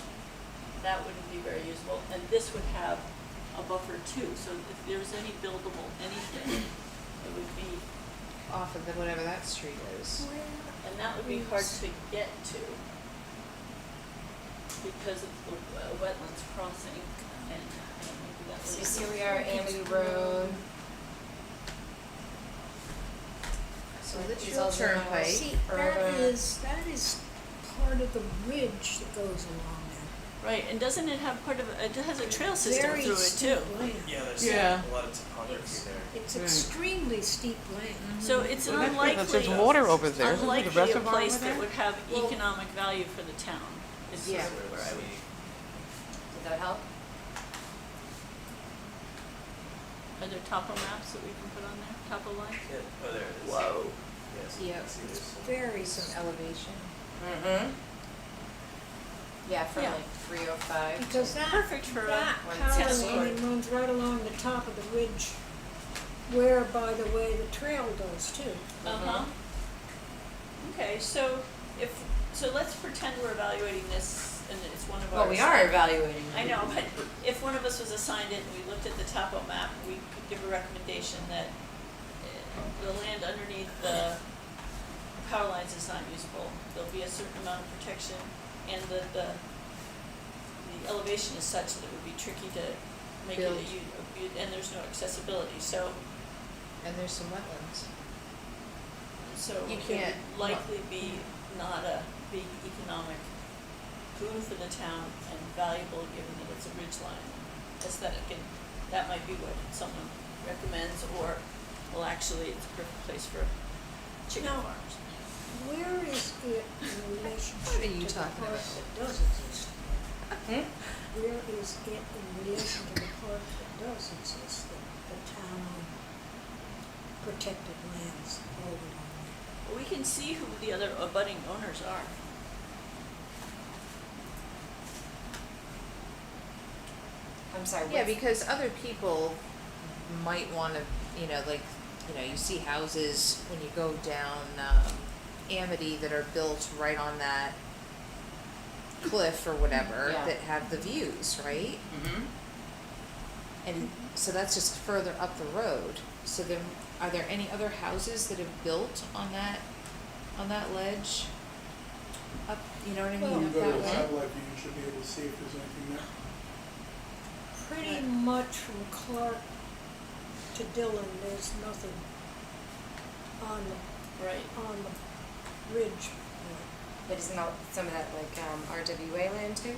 that wouldn't be very usable, and this would have a buffer too, so if there's any buildable anything, it would be, Off of whatever that street is. and that would be hard to get to because of the wetlands crossing, and maybe that So would. you see we are Amity Road. So that's These your all zone turnpike. See, that is part of the ridge that goes along there. Right, and doesn't it have it has a trail system Very through it steep too? land. Yeah, there's Yeah. a lot of topography there. It's extremely steep land. So it's an Well, that's unlikely. there's water over there, isn't there Unlikely the a reservoir place over that there? would have Well- economic value for the town, is sort Yeah. of where I would. Does that help? Are there topo maps that we can put on there, topo lines? Yeah, oh, there it is. Whoa. Yes, Yeah. see there's some. Very Some steep. elevation. Mm-hmm. Yeah, from Yeah. like 305. Because that, Perfect for a that one power tennis line runs right along the top of the ridge, where, by the way, the trail does too. Uh-huh. Okay, so let's pretend we're evaluating this and it's one of our. Well, we are evaluating. I know, but if one of us was assigned it and we looked at the topo map, we could give a recommendation that the land underneath the power lines is not usable. There'll be a certain amount of protection and the elevation is such that it would be tricky to make it Build. and there's no accessibility, so And there's some wetlands. You it can't- would likely be not a big economic boon for the town and valuable given that it's a ridgeline aesthetic, and that might be what someone recommends, or, well, actually, it's a perfect place for chicken No. farms. Where is it in relationship What are you to the talking park about? that does exist? Where is it in relation to the park that does exist, the town protected lands all along But we can see who the other abutting owners are. I'm sorry. Yeah, what's- because other people might wanna, you see houses when you go down, Amity that are built right on that cliff or whatever, Yeah. that have the views, right? Mhm. And so that's just further up the road. So then, are there any other houses that have built on that ledge? Up, you know what I Well- mean, When up you go to that the way? satellite view, you should be able to see if there's anything there. there. Pretty much from Clark to Dillon, there's nothing on Right. the ridge. But isn't all- some of that like RWA land too?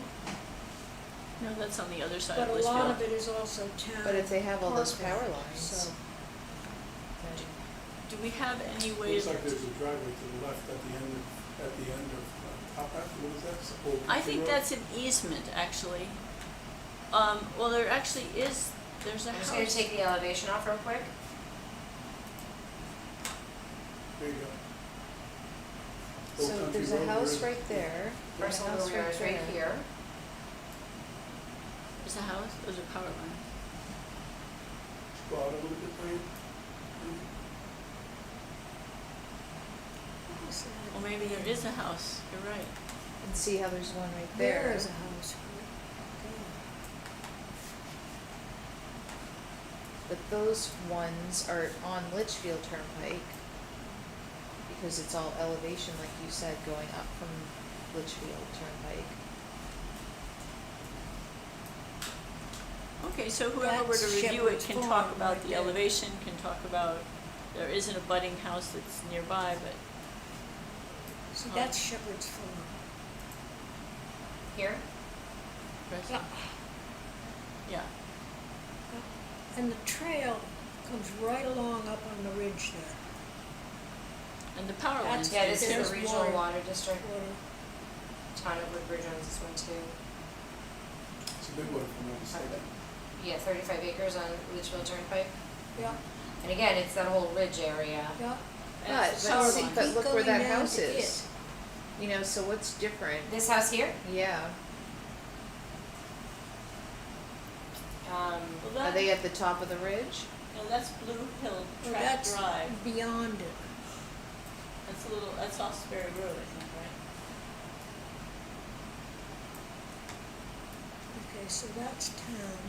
No, that's on the other side But of a lot of Litchfield. it is also town. But if they have all those park power land, lines. so- Do we have any way Looks of? like there's a driveway to the left at the end of Top Ave, what is that? It's Old I Country think Road. that's an easement, actually. Well, there actually is, there's a I'm house. just gonna take the elevation off real quick. There you go. Old So Country there's a Road, house there's- right there. First and a one house we are is right there. here. There's a house, there's a power line. Go out a little bit, Brian. What is that? Well, maybe there is a house, you're right. And see how there's one right There there. is a house, right? but those ones are on Litchfield Turnpike because it's all elevation, like you said, going up from Litchfield Turnpike. Okay, so whoever were to That's review it Shepherd's can talk Farm about right the there. elevation, can talk about, there isn't a budding house that's nearby, but, See, that's Shepherd's Farm. Here? Yeah, yeah. and the trail comes right along up on the ridge there. And the power lines. Yeah, this do is too. the There's regional water. water district. Water. Town of Woodbridge owns this one too. It's a big one, if I'm not mistaken. Yeah, 35 acres on Litchfield Turnpike. Yeah, And again, it's that whole ridge area. yeah. And it's the power see, lines. But Keep look where going that down house to is. You know, so what's different? This house here, Yeah, Well, are that, they at the top of the ridge? no, that's Blue Hill Well, Track that's Drive. beyond it. That's a little, that's Osprey Road, I think, right? Okay, so that's town.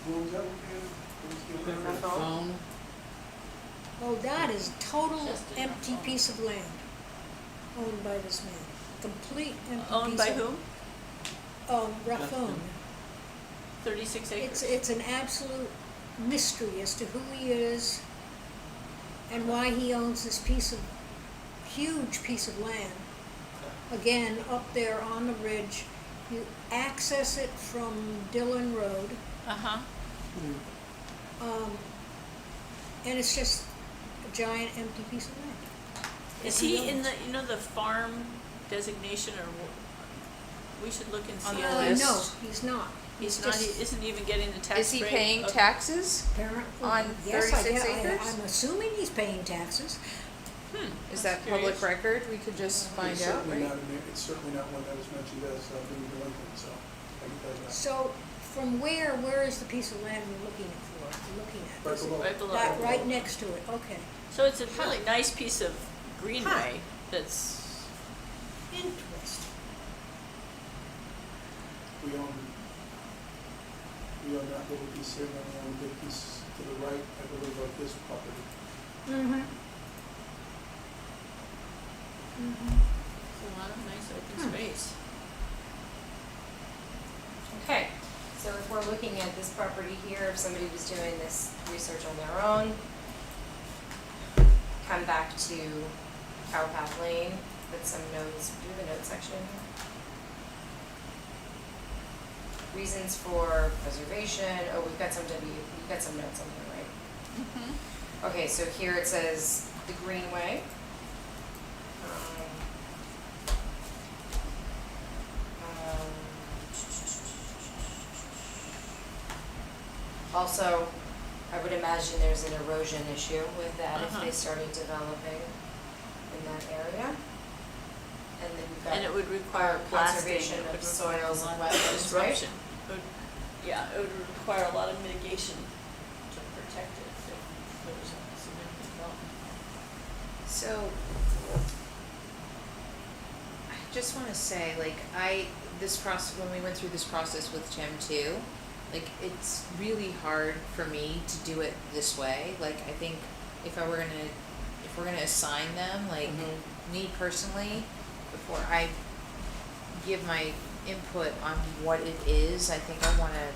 Who owns that one, Anna? Who's the owner? Phone. Oh, that is total Just in empty Rathone. piece of land owned by this man. Complete empty piece of. Owned by whom? Rathone. 36 acres. It's an absolute mystery as to who he is and why he owns this huge piece of land. Again, up there on the ridge, you access it from Dillon Road, Uh-huh. and it's just a giant empty piece of land. Is he in the, you know, the farm designation, or we should look and see. On the No, list? he's not. He's not, he isn't even getting the tax Is he break paying of- taxes? Apparently, On yes, 36 acres? I'm assuming he's paying taxes. Is That's that public curious. record? We could just find It's out, certainly right? not in there, it's certainly not one that was mentioned as being delinquent, so I can tell you that. So from where is the piece of land we're looking at? Right Is it below. Right below. That right next to it, okay. So it's a really nice piece of greenway that's, Interesting. We own that little piece here, and then we own a big piece to the right, I believe, of this property. Mm-hmm. it's a lot of nice open space. Okay, so if we're looking at this property here, if somebody was doing this research on their own, come back to Cowpath Lane, put some notes, do you have a note section? Reasons for preservation, oh, we've got some notes on here, right? Mm-hmm. Okay, so here it says the Greenway. Also, I would imagine there's an erosion issue with that if Uh-huh. they started developing in that area. And then you've got. And it would require blasting, conservation it would of require a soils and lot of wetlands, right? disruption. It would- Yeah, it would require a lot of mitigation to protect it if there was a significant development. So, I just wanna say, like, when we went through this process with Tim too, like, it's really hard for me to do it this way. Like, I think if we're gonna assign them, like, me personally, before I give my input on what it is, I think I wanna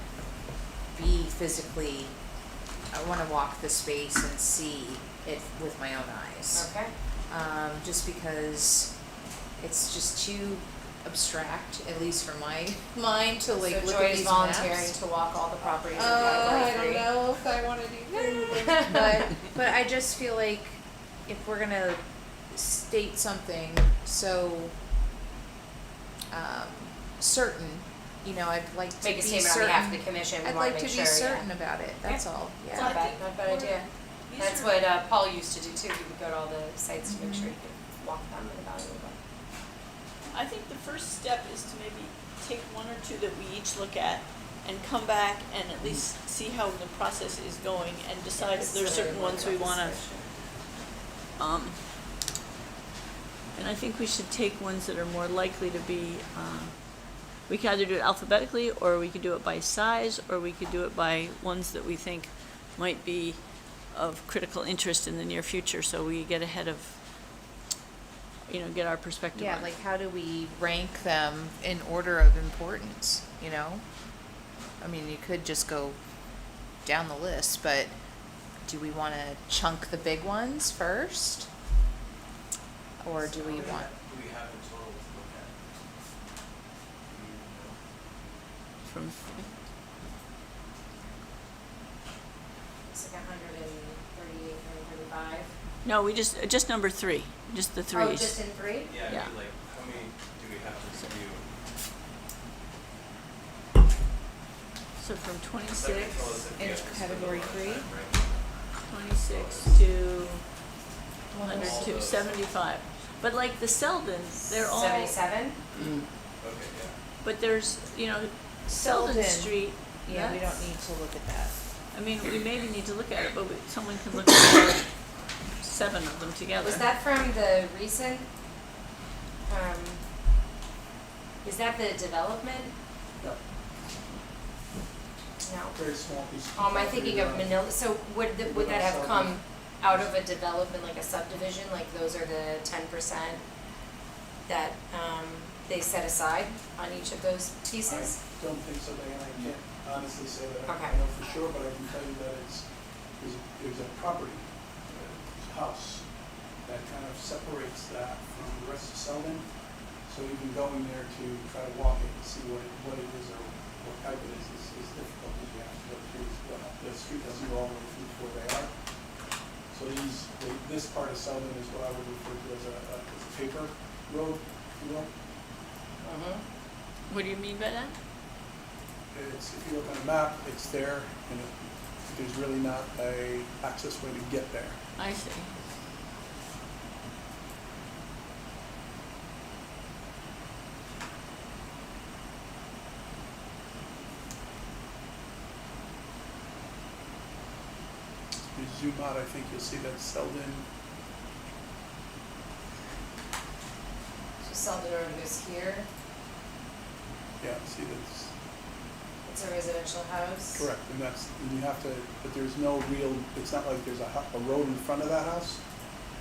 I wanna walk the space and see it with my own eyes. Okay, Just because it's just too abstract, at least for my mind, to like so look Joy at is these volunteering maps. to walk all the properties in I category don't three. know if I wanna do that, but I just feel like if we're gonna state something so, certain, you know, I'd like to be Make a certain. statement on behalf of the commission, we I'd wanna like make to sure, be yeah. certain about it, that's all, Not yeah. bad, not bad idea. These That's are- what Paul used to do too, he would go to all the sites to make sure he could walk them and evaluate them. I think the first step is to maybe take one or two that we each look at and come back and at least see how the process is going and decide if there's certain ones we wanna, and I think we should take ones that are more likely to be, we can either do it alphabetically, or we could do it by size, or we could do it by ones that we think might be of critical interest in the near future, so we get ahead of, get our perspective on Yeah, it. like how do we rank them in order of importance, you know? I mean, you could just go down the list, but do we want to chunk the big ones first? Or do we How many want? do we have in total to look at? Do you know? From, It's like 138, 135. no, we just number 3, just the threes. Oh, just in 3? Yeah, Yeah. I mean, like, how many do we have to review? So from That 26, can tell us if we in have to spend a category lot of three? time, right? 26 to All 102, those. 75. But like the Seldons, they're all, 77? Okay, yeah. but there's, Selden. Selden Street. Yeah, we don't that's- need to look at that. I mean, we maybe need to look at it, but someone can look at all 7 of them together. Was that from the recent, is that the development? No. No. Very small piece. Am I thinking of Manila, so would that have come out of a development, like a subdivision, like those are the 10% that, they set aside on each of those pieces? I don't think so, Diane, I can't honestly say that I Okay. know for sure, but I can tell you that there's a property, there's a house that kind of separates that from the rest of Selden. So even going there to try to walk it and see what it is or what type it is difficult, because you have to go through, the street doesn't go all the way through to where they are. So this part of Selden is what I would refer to as a paper road, if you will. What do you mean by that? It's, if you look on a map, it's there, and there's really not a access way to get there. I see. If you zoom out, I think you'll see that Selden, So Selden Road goes here, yeah, see that's it's a residential house? correct, and and you have to, but there's no real, it's not like there's a road in front of that house.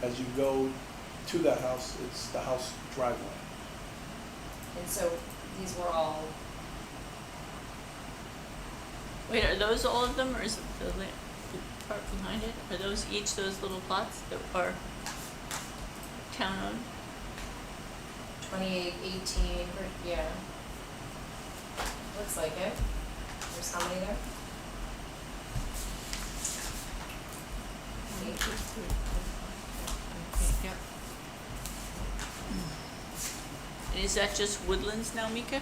As you go to that house, it's the house driveway. And so these were all, Wait, are those all of them, or is it the part behind it? Are those each those little plots that are town-owned? 28, 18, or, yeah. Looks like it. There's how many there? 8. Yep. And is that just woodlands now, Mika?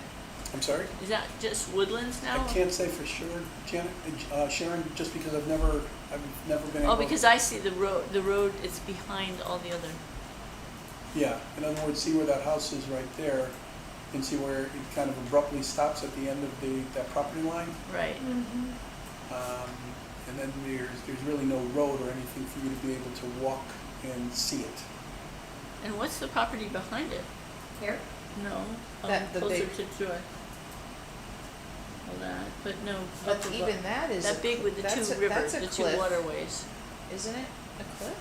I'm sorry? Is that just woodlands now? I can't say for sure, Janet, Sharon, just because I've never been able. Oh, because I see the road is behind all the other, Yeah, in other words, see where that house is right there, and see where it kind of abruptly stops at the end of that property line. right. And then there's really no road or anything for you to be able to walk and see it. And what's the property behind it? Here? No, That- the closer big- to Joy. Well, that, but no. But up above. even that is That big with the that's two a- rivers, that's a the two cliff. waterways. Isn't it a cliff?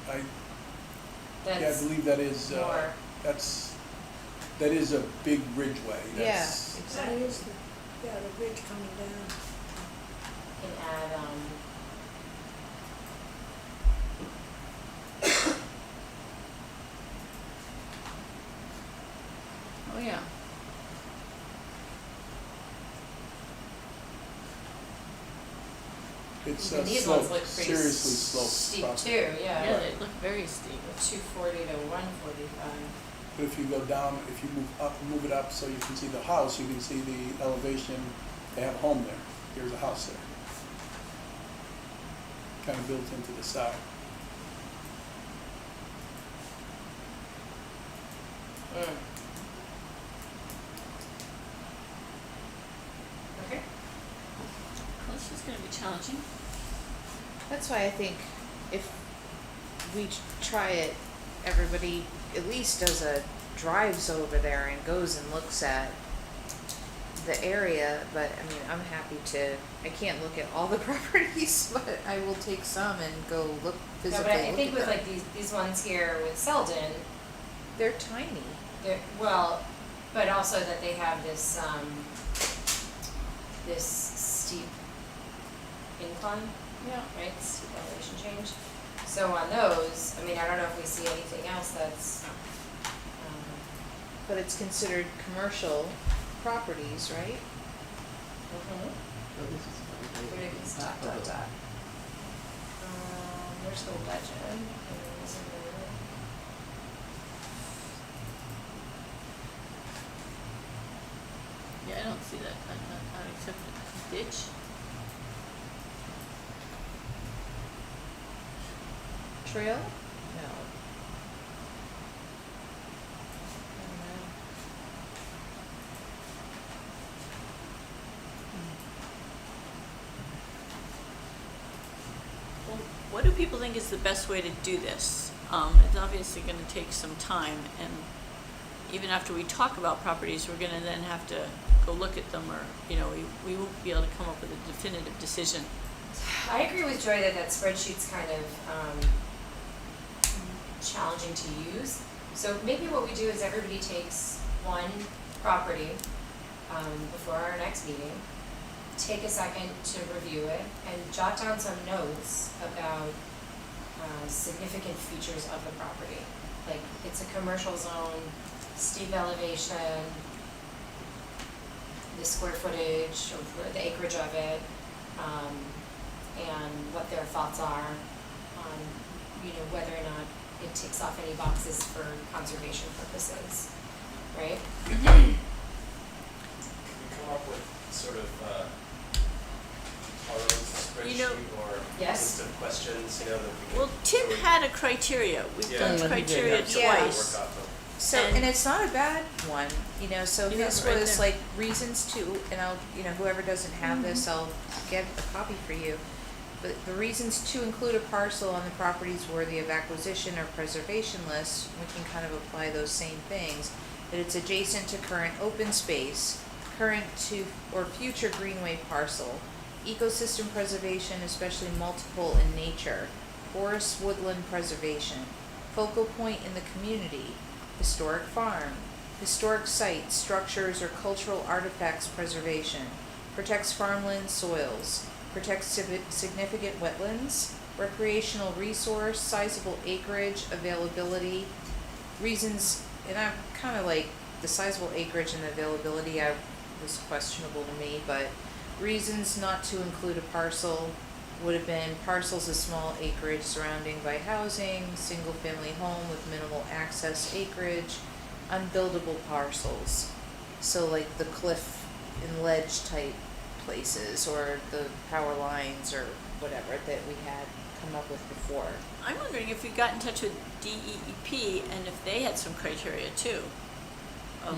I That's believe that is, more, that is a big ridgeway. Yeah, That's- That exactly. is the ridge coming down. can add, Oh, yeah. It's and these ones look sloped, pretty seriously sloped steep property. too, Yeah, yeah. they look very steep. 240 to 145. But if you go down, if you move it up so you can see the house, you can see the elevation, they have a home there. There's a house there. Kind of built into the side. Okay. Well, this is gonna be challenging. That's why I think if we try it, everybody at least does drives over there and goes and looks at the area, but I mean, I'm happy to, I can't look at all the properties, but I will take some and go look No, physically but I look think at with them. like these ones here with Selden, They're tiny. they're, well, but also that they have this, this steep incline, Yeah. right, steep elevation change. So on those, I mean, I don't know if we see anything else that's, But it's considered commercial properties, right? where did it stop, dot, dot? Where's the legend? Yeah, I don't see that, unaccepted ditch. Trail? No. I don't know. Well, what do people think is the best way to do this? It's obviously gonna take some time, and even after we talk about properties, we're gonna then have to go look at them, or, you know, we won't be able to come up with a definitive decision. I agree with Joy that that spreadsheet's kind of challenging to use. So maybe what we do is everybody takes one property before our next meeting, take a second to review it, and jot down some notes about significant features of the property. Like, it's a commercial zone, steep elevation, the square footage, or the acreage of it, and what their thoughts are on, you know, whether or not it ticks off any boxes for conservation purposes, right? Can we come up with sort of Harlow's You know- spreadsheet or Yes. list of questions, you know, that we can. Well, Tim had a criteria, we've Yeah. done Yeah, criteria something to twice. work off of. So, And- and it's not a bad one, you know, so You have his it right was there. like reasons to, and I'll, you know, whoever doesn't have this, I'll get a copy for you. But the reasons to include a parcel on the properties worthy of acquisition or preservation list, we can kind of apply those same things. That it's adjacent to current open space, current to or future greenway parcel, ecosystem preservation, especially multiple in nature, forest woodland preservation, focal point in the community, historic farm, historic sites, structures, or cultural artifacts preservation, protects farmland soils, protects significant wetlands, recreational resource, sizable acreage, availability, reasons, and I'm kind of like, the sizable acreage and availability, was questionable to me, but reasons not to include a parcel would have been parcels of small acreage surrounding by housing, single-family home with minimal access acreage, unbuildable parcels. So like the cliff and ledge type places, or the power lines, or whatever that we had come up with before. I'm wondering if we got in touch with DEEP and if they had some criteria too. Of,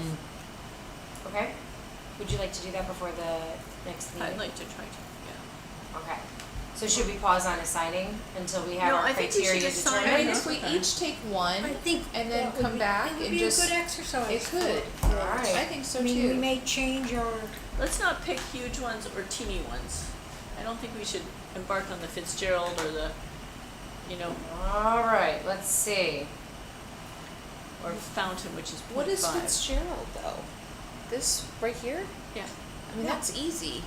Okay? Would you like to do that before the next meeting? I'd like to try to, yeah. Okay. So should we pause on assigning until we have No, our I think we should criteria assign determined? I mean, if we each take one I think and then that would come be- back it would and be just, a good exercise. it could. for- Alright. I think so I mean, we too. may change our, Let's not pick huge ones or teeny ones. I don't think we should embark on the Fitzgerald or the, you know, All right, let's see. or Fountain, which is What is 0.5. Fitzgerald though? This right here? Yeah. I mean, that's easy.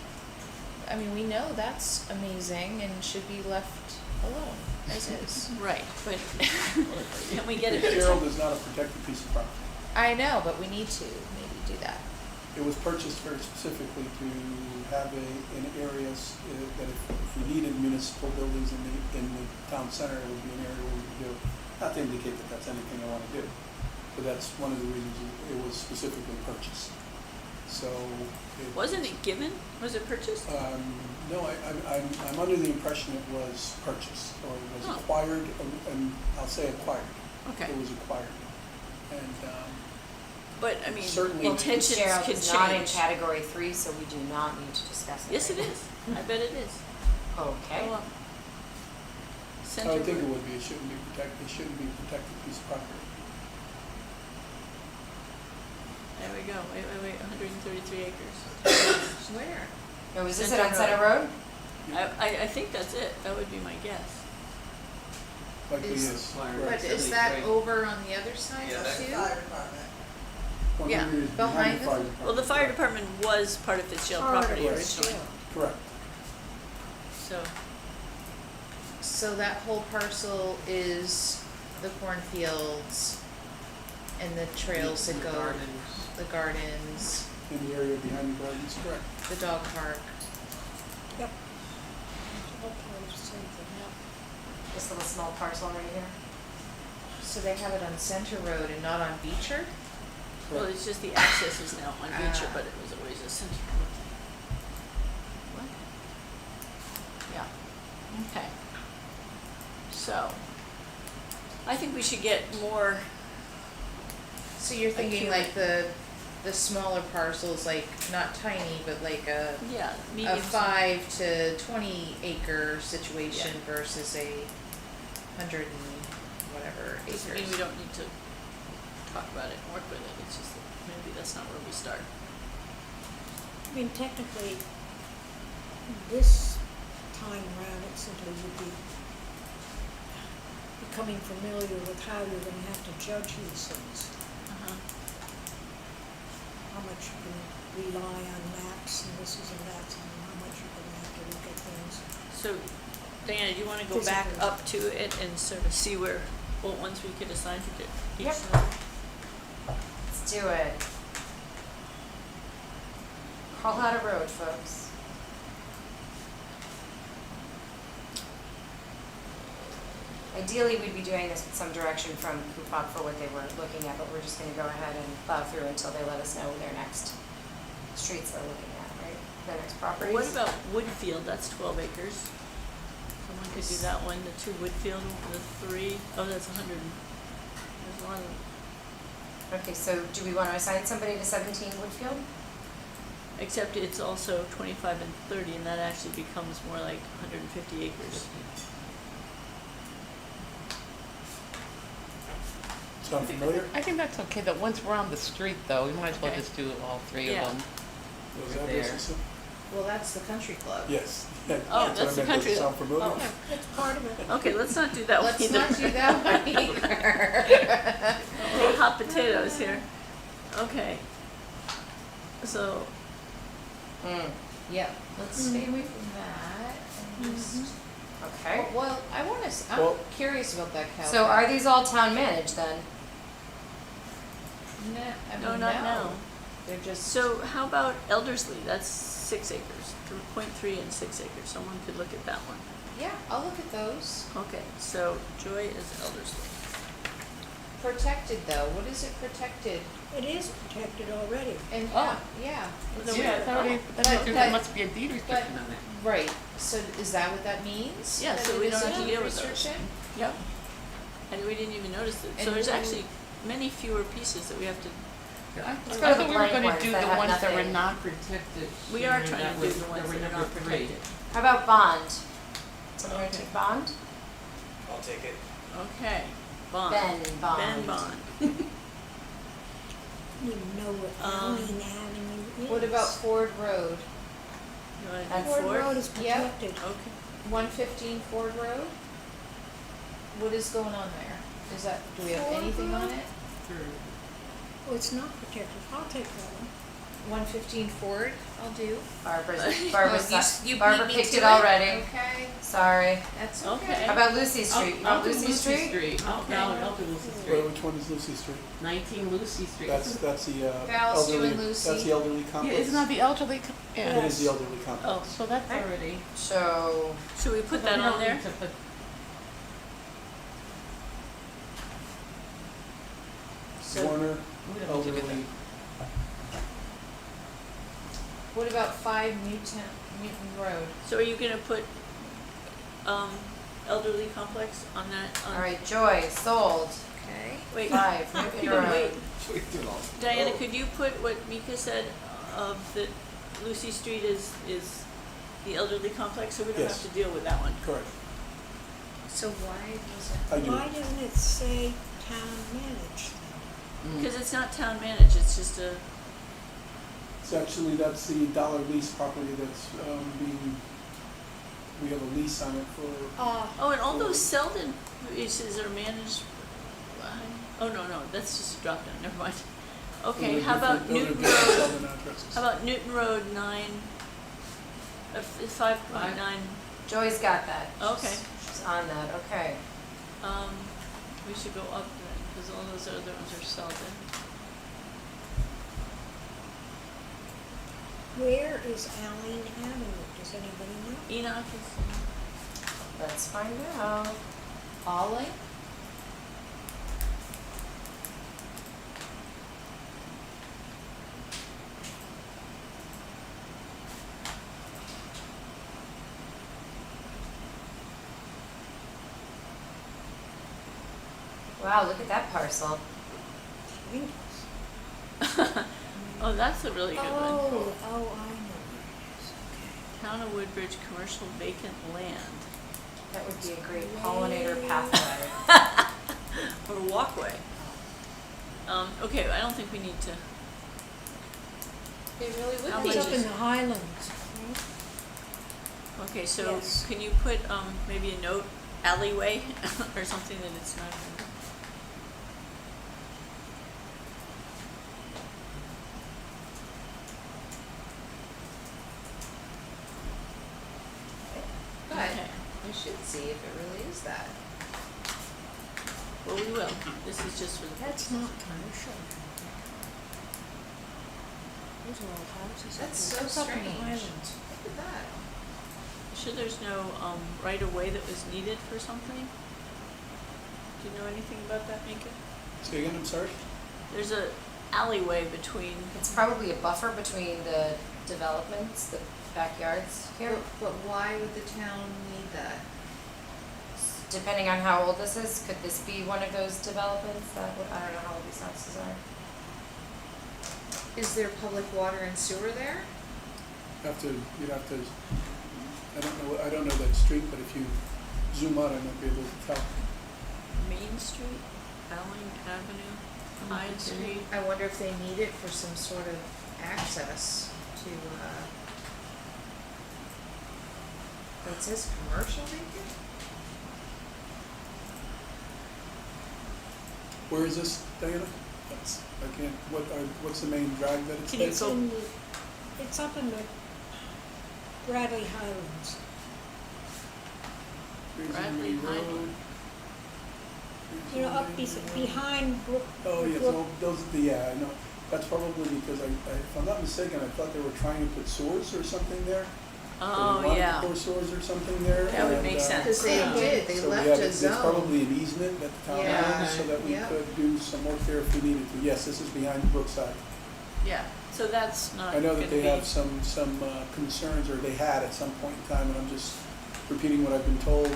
I mean, we know that's amazing and should be left alone as is. Right, but can we get it? Fitzgerald is not a protected piece of property. I know, but we need to maybe do that. It was purchased very specifically to have an area that if we needed municipal buildings in the town center, it would be an area where we could do. Not to indicate that that's anything I want to do, but that's one of the reasons it was specifically purchased. So. Wasn't it given? Was it purchased? No, I'm under the impression it was purchased, or it was Oh. acquired, and I'll say acquired. Okay, It was acquired. And, but I mean, certainly- intentions Fitzgerald can is not in change. category 3, so we do not need to discuss it. Yes, it right is. I bet it is. now. Okay. Go up. I would think it Center, would be, it shouldn't be protected piece of property. I There we go, wait, 133 acres. Where? Or was this it Center on Center Road. Road? I think that's it, that would be my guess. Likely Is- is. But correct. is that over on the other side Yeah, that- too? 100 is behind the the- fire Well, the department. fire department was part of Fitzgerald Part of property it, originally, yeah. Correct. so, So that whole parcel is the cornfields and the trails that go, the gardens, In the area behind the gardens, correct. the dog park. Yep. All part of the same thing, yeah. This little small parcel right here? So they have it on Center Road and not on Beecher? well, it's just the access is now on Beecher, Ah. but it was always a center. What? Yeah, okay. So, I think we should get more, So you're thinking Accurate. like the smaller parcels, like not tiny, but like a yeah, a medium. 5 to 20 acre situation versus a 100 and whatever Doesn't acres. mean we don't need to talk about it and work with it, it's just that maybe that's not where we start. I mean, technically, this time around, it simply would be becoming familiar with how you're gonna have to judge these things. Uh-huh. How much you can rely on maps and this and that, and how much you're gonna have to look at things. So, Diana, do you wanna go back Physically. up to it and sort of see where, what ones we could assign to each Yep. side? Let's do it. Call out a road, folks. Ideally, we'd be doing this with some direction from Coupon for what they were looking at, but we're just gonna go ahead and plow through until they let us know their next streets they're looking at, right? Their next properties. What about Woodfield, that's 12 acres. Someone could do that one, the 2 Woodfield, the 3, oh, that's 100, there's a lot of, Okay, so do we wanna assign somebody to 17 Woodfield? except it's also 25 and 30, and that actually becomes more like 150 acres. Sound familiar? I think that's okay, that once we're on the street though, we might as well Okay. just do all three Yeah. of them. Was Right that there. business? Well, that's the country club. Yes. Yeah, Oh, what that's I the meant. Does it country. Sound familiar? Oh. Yeah, it's part of it. Okay, let's not do that one Let's either. not do that one either. Little hot potatoes here. Okay. So, Yep, let's stay away from that and just. Okay. Well, I wanna, I'm Well- curious about that cow. So are these all town managed then? no, not now. They're just. So how about Elderslie? That's 6 acres, 0.3 and 6 acres. Someone could look at that one. Yeah, I'll look at those. Okay, so Joy is Elderslie. Protected though, what is it protected? It is protected already. And, Oh. yeah. Then we Yeah, have- it's already, But there that- must be a deed restriction on that. Right, so is that what that means? Yeah, That so it we is don't a have to deed deal with those. restriction? Yep. And we didn't even notice it. So And there's who- actually many fewer pieces that we have to, I go to thought the we were blank gonna ones do that the have ones that were nothing. not protected. we are Sharon, trying that to do was- the ones were that are number not 3. protected. How about bond? Someone wanna Okay. take bond? I'll take it. Okay, bond. Ben Bond. Ben Bond. You know what Allen Avenue is. What about Ford Road? You wanna do That's Ford Ford? Road is Yep. protected. Okay. 115 Ford Road? What is going on there? Is that, do we have Ford anything on Road? it? Oh, it's not protected. I'll take that one. 115 Ford, I'll do. Barbara's, Oh, you Barbara beat me picked to it already. Okay, Sorry. that's Okay. okay. How about Lucy Street? You I'll want do Lucy Street? I'll Okay. do Lucy Wait, Street. which one is Lucy Street? 19 Lucy Street. That's the Val's elderly, doing Lucy. that's the elderly Yeah, complex? isn't that the elderly? Yeah. It is the elderly Oh, complex. So that's Okay. already. So, should we put that We on don't there? need to put- So, Warner, we don't need to do elderly, What about 5 Newton Road? so are you gonna put, elderly complex on that? on- all right, Joy, sold. Okay. Wait, 5, Newton wait, Road. Diana, could you put what Mika said, that Lucy Street is the elderly complex, so we don't Yes. have to deal with that one? correct. So why was it? I do. Why doesn't it say town managed? Because it's not town managed, it's just a, It's actually, that's the Dollar Lease property that's being, we have a lease on it for, oh, and all those Selden leases are managed by, oh, no, that's just a drop down, never mind. Okay, those are how about different- those are Newton different Road, Selden addresses. how about Newton Road 5.9, Joy's got that. Okay. She's on that, okay. we should go up then, because all those other ones are Selden. Where is Allen Avenue? Does anybody know? Enoch is, Let's find out. Ollie? Wow, look at that parcel. Swingers. oh, that's a really good one. Oh, I know where it is, okay. Town of Woodbridge commercial vacant land. That would be a great pollinator pathway. Or a walkway. Okay, I don't think we need to, It really How would It's much up is- in the Highlands, right? okay, so Yes. can you put, maybe a note alleyway or something that it's not. But Okay. we should see if it really is that. Well, we will. This is just for the. That's not commercial. Those are all houses. up That's there. so It's up in the strange. Highlands. Look at that. Sure there's no, right of way that was needed for something? Do you know anything about that, Mika? Say again, I'm sorry? There's a alleyway between, It's probably a buffer between the developments, the backyards here. But why would the town need that? Depending on how old this is, could this be one of those developments that, I don't know how old these houses are. Is there public water and sewer there? You'd have to, I don't know that street, but if you zoom out, I might be able to tell. Main Street, Allen Avenue, Hyde Street. I wonder if they need it for some sort of access to, it says commercial maybe? Where is this, Diana? I can't, what's the main drag that it's Can you in? go- It's up in the Bradley Highlands. Bradley Highland. You know, up behind Brook. Oh, yes, Brook- well, I know. That's probably because if I'm not mistaken, I thought they were trying to put sewers or something there. Oh, They wanted yeah. to pour sewers or something there. That would and, make sense. Cause they Yeah. did, they so we left have- a It's zone. probably an easement that the town Yeah, owns so that we yeah. could do some work there if we needed to. Yes, this is behind Brookside. Yeah, so that's not I know gonna that they be- have some concerns, or they had at some point in time, and I'm just repeating what I've been told,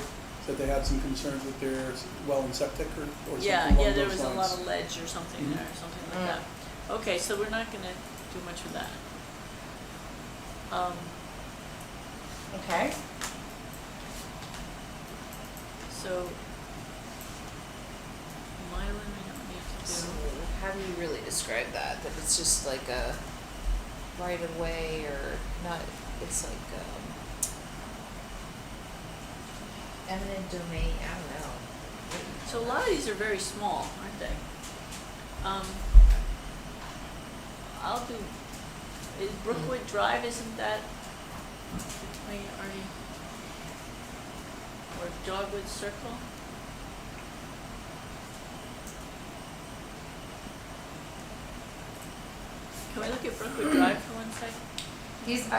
that they had some concerns with their well and septic or something Yeah, along yeah, those there was a lot lines. of ledge or something Mhm. there, something like that. Okay, so we're not gonna do much with that. Okay. So, Mylan, we don't need to So do. how do you really describe that? That it's just like a right of way or not, it's like, eminent domain, I don't know. So a lot of these are very small, aren't they? I'll do, is Brookwood Drive, isn't that between already? Or Dogwood Circle? Can we look at Brookwood Drive for one second? These,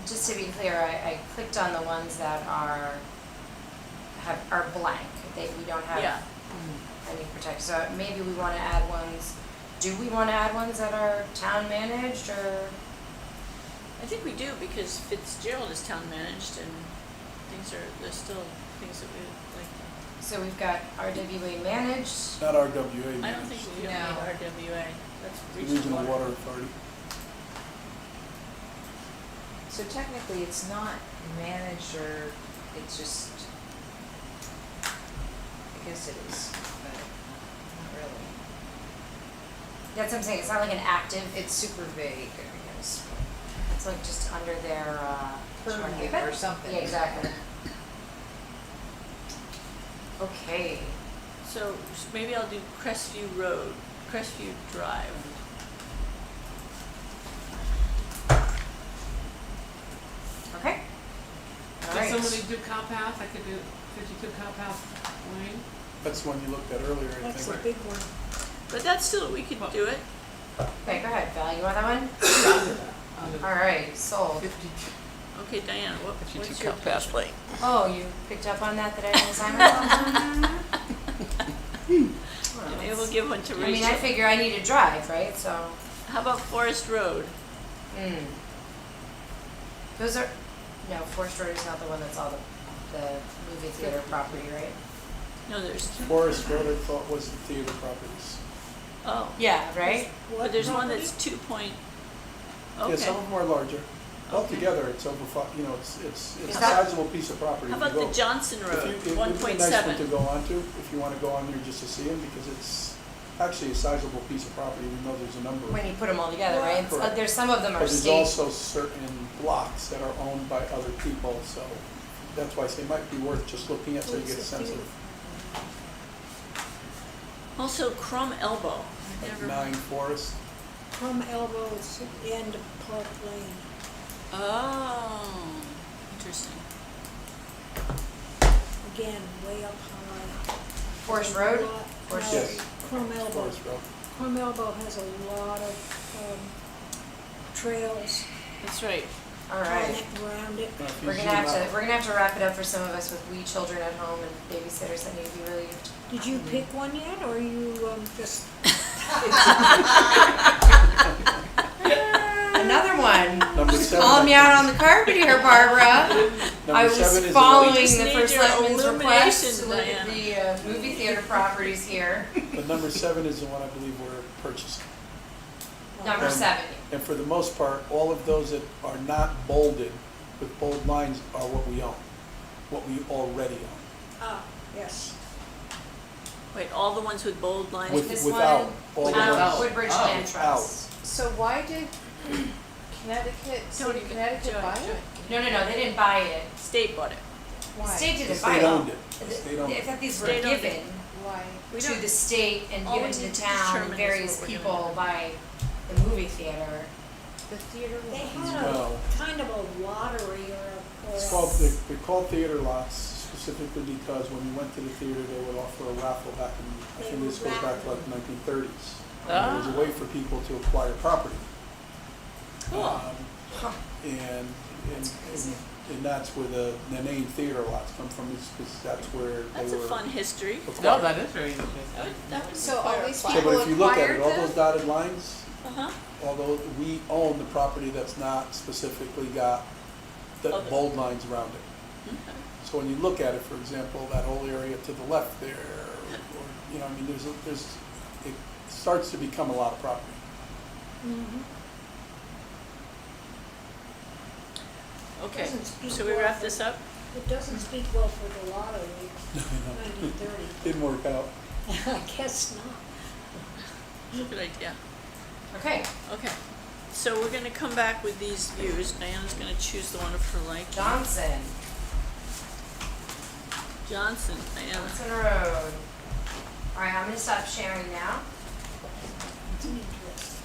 just to be clear, I clicked on the ones that are blank. We don't have Yeah, any protection. So maybe we wanna add ones, do we wanna add ones that are town managed or? I think we do because Fitzgerald is town managed and there's still things that we would like to. So we've got RWA managed. Not RWA, I don't think we don't No. need RWA, that's Regional Water Authority. So technically, it's not managed or it's just, I guess it is, but not really. That's what I'm saying, it's not like an active, It's super vague, I guess. it's like just under their, Purview but- or something. Yeah, exactly. Okay, So maybe I'll do Crestview Road, Crestview Drive. okay. All Did right. somebody do Cow Path? I could do 52 Cow Path Lane. That's the one you looked at earlier, I That's a think. big one. But that's still, we could do it. Okay, go ahead, Val, you want that one? All right, sold. 52. Okay, Diana, what's your Path Lane. Oh, you picked up on that I didn't assign myself? Maybe we'll give one to I mean, I Rachel. figure I need a drive, right, so, How about Forest Road? Those are, no, Forest Road is not the one that's all the movie theater property, right? No, there's, Forest Road, I thought, was the theater properties. oh, Yeah, right? but there's one that's 2 point, Yeah, some okay. of them are larger. Altogether, it's over, you know, it's a Is that- sizable piece of property. How If about you the go- Johnson if Road, you- it would be a 1.7? nice one to go onto, if you wanna go on there just to see them, because it's actually a sizable piece of property, even though there's a number of When them. you put them all together, right? It's, Correct. there's, some of them are But there's state. also certain blocks that are owned by other people, so that's why I say it might be worth just looking at so you get a sense of Also Crum Elbow. like Never- 9 Forest. Crum Elbow is at the end of Park Lane. Oh, interesting. Again, way up high. Forest Road? Lot- Forest no, Yes. Crum Elbow. Forest Road. Crum Elbow has a lot of trails That's right. All right. around it. Now, if you We're gonna zoom have out- to, we're gonna have to wrap it up for some of us with wee children at home and babysitters that need to be relieved. Did you pick one yet, or you just, Another one. Number 7. Calling me out on the carpet here, Barbara. I Number was 7 is following We just the need first your selectman's request illumination, to look at the movie theater properties here. But number 7 is the one I believe we're purchasing. Number And- 7. And for the most part, all of those that are not bolded with bold lines are what we own, what we already own. yes. Wait, all the ones with bold lines? With- This without one, all the without ones. Woodbridge Land Trust. So why did Connecticut, Don't even- Joy, buy Joy. it? No, they didn't buy it. State bought it. The Why? state The didn't buy state it. owned it. The state owned I it. thought these were State owned it. given Why? We to don't- the state and all we given to need the to town determine and is various what we're people gonna do. by the movie theater. The theater They was. had Well- a kind of a lottery or It's a. called, they're called theater lots specifically because when you went to the theater, they would offer a raffle back in, I They think this were goes back to like raffling. 1930s. And it was a way for people to acquire property. Cool. And that's where the name theater lots come from, is because that's where they That's a were fun history. acquired. No, that is very interesting. That would So all require these a So, people but if you look at acquired it, all them? those dotted lines, Uh-huh. although we own the property that's not specifically got the Other- bold lines around it. Okay. So when you look at it, for example, that whole area to the left there, or, you know, I mean, it starts to become a lot of property. Mhm. Okay, Doesn't speak so we well wrap for- this up? It doesn't speak well for the lottery, 1930. Didn't work out. I guess not. Good idea. Okay, Okay, so we're gonna come back with these views. Diana's gonna choose the one of her liking. Johnson, Johnson, Diana. Johnson Road. All right, I'm gonna stop sharing now. It's interesting.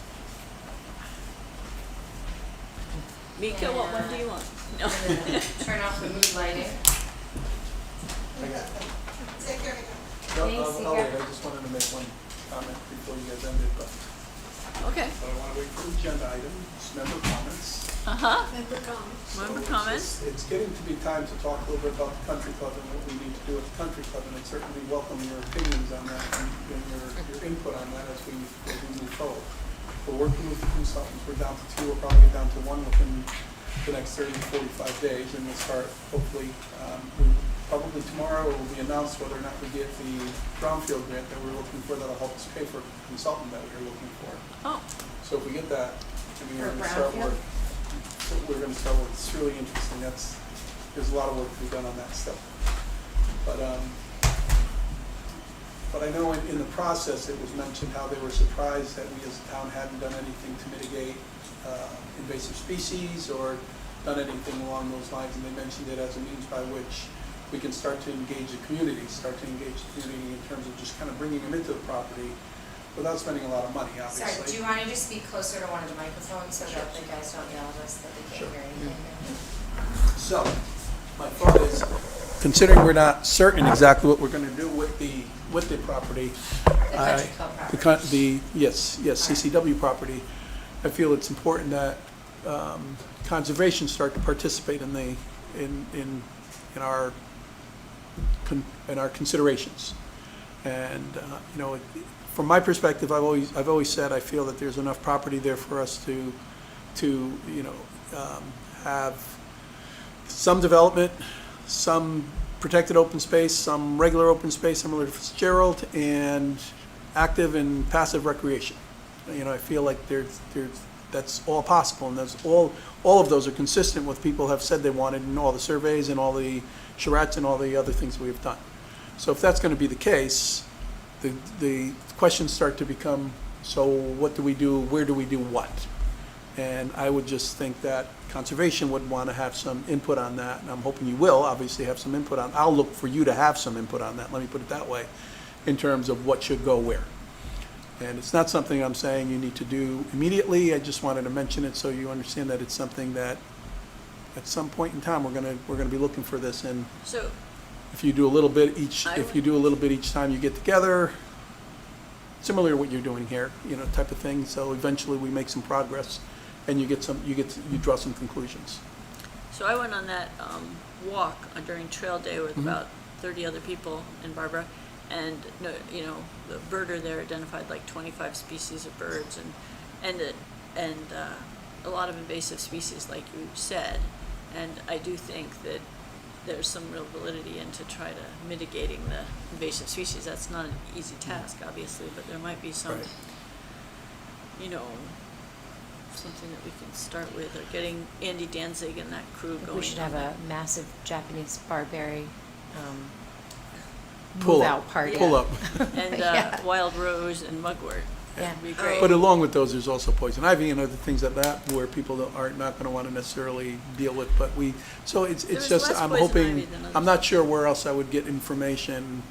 Mika, what one do you want? No. I'm gonna turn off the mood lighting. No, Thanks, I'll wait, Nika. I just wanted to make one comment before you guys ended, but Okay. I want to wait for the agenda items, member comments. Uh-huh. Member comments. Member So comments? It's getting to be time to talk a little bit about the country club and what we need to do at the country club, and I certainly welcome your opinions on that and your input on that as we move forward. We're working with the consultants, we're down to 2, we'll probably get down to 1 within the next 30 to 45 days, and we'll start, hopefully, probably tomorrow, it will be announced whether or not we get the brownfield grant that we're looking for that'll help us pay for the consultant that we're looking for. Oh, So if we get that, I mean, we're For gonna start brownfield? work. So we're gonna start work, it's really interesting, there's a lot of work to be done on that stuff. But, But I know in the process, it was mentioned how they were surprised that we as a town hadn't done anything to mitigate invasive species or done anything along those lines, and they mentioned it as a means by which we can start to engage the community in terms of just kind of bringing them into the property without spending a lot of money, obviously. Sorry, do you want to just speak closer to one of the microphones so that the guys don't yell at us that they can't Sure. hear anything? So, my thought is, considering we're not certain exactly what we're gonna do with the property. The country club property. Yes, CCW property, I feel it's important that conservation start to participate in our considerations. And, you know, from my perspective, I've always said I feel that there's enough property there for us to you know, have some development, some protected open space, some regular open space similar to Fitzgerald, and active and passive recreation. You know, I feel like that's all possible, and that's all of those are consistent with people have said they wanted in all the surveys and all the charrettes and all the other things we've done. So if that's going to be the case, the questions start to become, so what do we do, where do we do what? And I would just think that conservation would want to have some input on that, and I'm hoping you will obviously have some input on, I'll look for you to have some input on that, let me put it that way, in terms of what should go where. And it's not something I'm saying you need to do immediately, I just wanted to mention it so you understand that it's something that at some point in time, we're gonna be looking for this, and So, if you do a little bit each time you get together, similar to what you're doing here, you know, type of thing, so eventually we make some progress and you draw some conclusions. so I went on that walk during Trail Day with Mhm. about 30 other people in Barbara, and you know, the birder there identified like 25 species of birds and a lot of invasive species, like you said. And I do think that there's some real validity into try to mitigating the invasive species. That's not an easy task, obviously, but there might be some, Right. you know, something that we can start with, or getting Andy Danzig and that crew going. We should on have that. a massive Japanese barberry Pull up. move-out party. Pull up. And Yeah. wild rose and mugwort. Yeah. That'd be great. But along with those, there's also poison ivy and other things like that where people are not gonna wanna necessarily deal with, but so it's There's just, less I'm poison hoping, ivy than I'm others. not sure where else I would get information,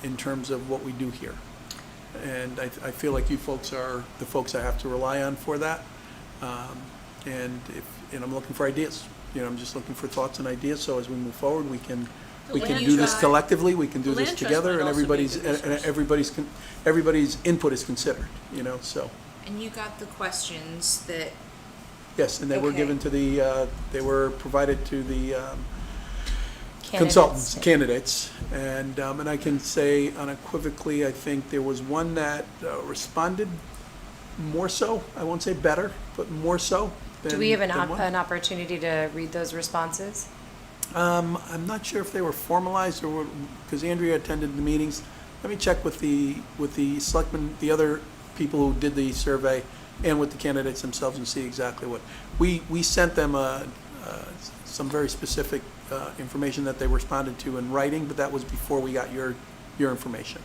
in terms of what we do here. And I feel like you folks are the folks I have to rely on for that. And I'm looking for ideas, you know, I'm just looking for thoughts and ideas, so as we move forward, we can land do this trust- collectively, we can do the this land trust together, might and also be a everybody's, good and resource. everybody's input is considered, you know, so. And you got the questions that, Yes, and they were Okay. given to they were provided to the consultants, candidates. And I can say unequivocally, I think there was one that responded more so, I won't say better, but more so than. Do we have than one. an opportunity to read those responses? I'm not sure if they were formalized or, because Andrea attended the meetings. Let me check with the selectmen, the other people who did the survey, and with the candidates themselves and see exactly what. We sent them some very specific information that they responded to in writing, but that was before we got your information.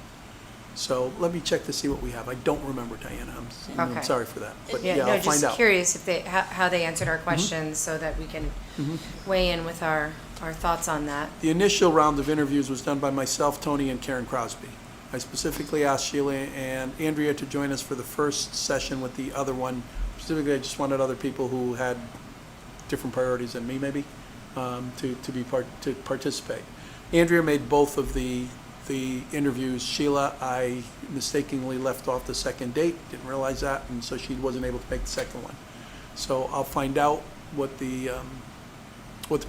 So let me check to see what we have. I don't remember, Diana. I'm Okay. sorry for that, but Yeah, yeah, no, I'll find just out. curious if how they answered our questions so that we can Mhm. weigh in with our thoughts on that. The initial round of interviews was done by myself, Tony, and Karen Crosby. I specifically asked Sheila and Andrea to join us for the first session with the other one. Specifically, I just wanted other people who had different priorities than me, maybe, to participate. Andrea made both of the interviews. Sheila, I mistakenly left off the second date, didn't realize that, and so she wasn't able to make the second one. So I'll find out what the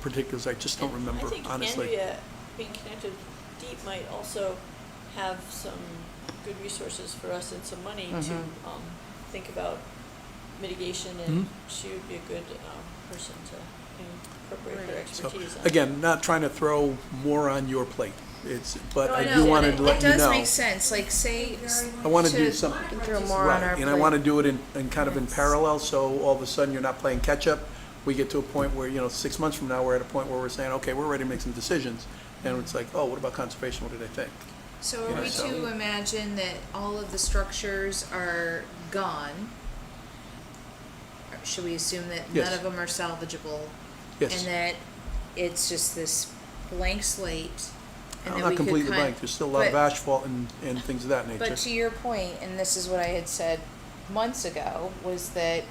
particulars, I just don't remember, honestly. I think Andrea, being connected with Deep, might also have some good resources for us and some money to think about mitigation, and she would be a good person to incorporate her So, expertise on. again, not trying to throw more on your plate, but No, I I do know, wanted and to it let you does know. make sense, like say, I want to do to- something. We can throw more on our Right, and I plate. want to do it in kind of in parallel, so all of a sudden you're not playing catch-up. We get to a point where, 6 months from now, we're at a point where we're saying, okay, we're ready to make some decisions. And it's like, oh, what about conservation? What do they think? So You are know, we so- to imagine that all of the structures are gone? Or should we assume that Yes. none of them are salvageable? Yes. And that it's just this blank slate? And that Not we could completely kind- blank, there's still a lot of but- asphalt and things of that nature. But to your point, and this is what I had said months ago, was that,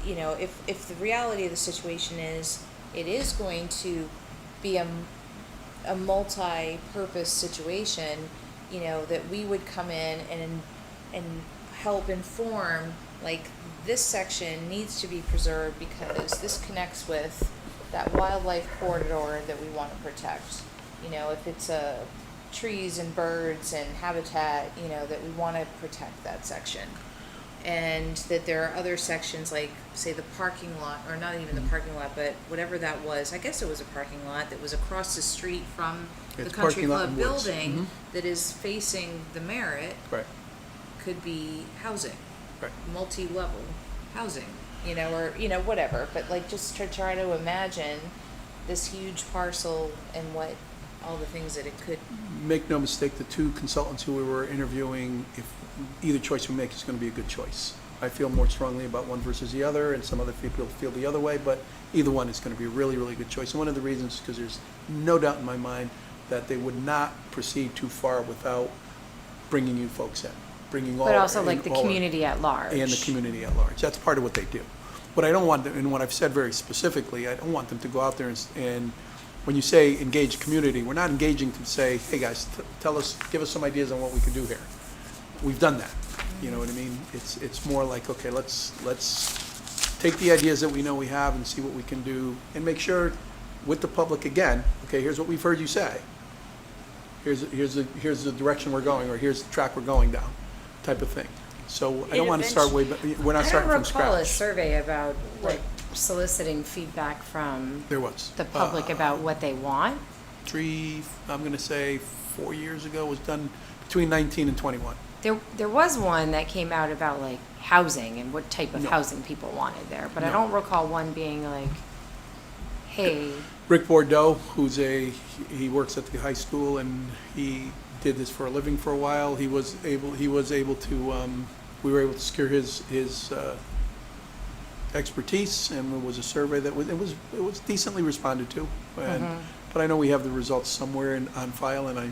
you know, if the reality of the situation is, it is going to be a multi-purpose situation, you know, that we would come in and help inform, like, this section needs to be preserved because this connects with that wildlife corridor that we want to protect. You know, if it's trees and birds and habitat, you know, that we want to protect that section. And that there are other sections, like, say, the parking lot, or not even the parking lot, but whatever that was, I guess it was a parking lot that was across the street from the It's country parking lot club and woods. building that is facing the Merit, Right, could be housing, right. multi-level housing, you know, or, you know, whatever. But, like, just to try to imagine this huge parcel and what all the things that it could. Make no mistake, the two consultants who we were interviewing, if either choice we make is going to be a good choice. I feel more strongly about one versus the other, and some other people feel the other way, but either one is going to be a really, really good choice. And one of the reasons is because there's no doubt in my mind that they would not proceed too far without bringing you folks in, bringing all. But also like in the all- community at large. And the community at large. That's part of what they do. What I don't want them, and what I've said very specifically, I don't want them to go out there and when you say engage community, we're not engaging to say, hey guys, tell us, give us some ideas on what we can do here. We've done that. You know what I mean? It's more like, okay, let's take the ideas that we know we have and see what we can do and make sure with the public again, okay, here's what we've heard you say. Here's the direction we're going, or here's the track we're going down, type of thing. So I don't want to start way, we're not starting from I don't recall a scratch. survey about like soliciting feedback from There was. the public about what they want. I'm going to say 4 years ago, was done between 19 and 21. There was one that came out about like housing and what type of No. housing people wanted there, but I No. don't recall one being like, hey, Rick Bordeaux, he works at the high school and he did this for a living for a while. He was able to, we were able to secure his expertise, and it was a survey that it was decently responded to. But I know we have the results somewhere on file, and I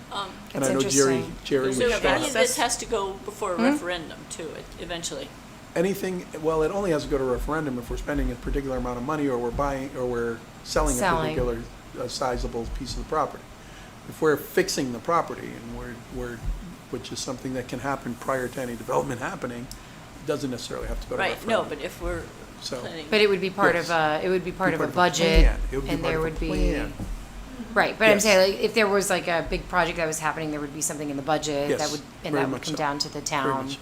It's know interesting. Jerry So was any of shocked. this has to go before a referendum too, eventually. Anything, well, it only has to go to referendum if we're spending a particular amount of money, or we're buying, or we're selling a Selling. particular sizable piece of the property. If we're fixing the property and we're, which is something that can happen prior to any development happening, it doesn't necessarily have to go to Right, referendum. no, but if we're So- planning. but it would be part Yes. of it would be part of a plan. budget, It would be and part there of a would be. plan. Right, but I'm Yes. saying, like, if there was like a big project that was happening, there would be something in the budget Yes, that would, and very that would much come so. down to the Very town. much.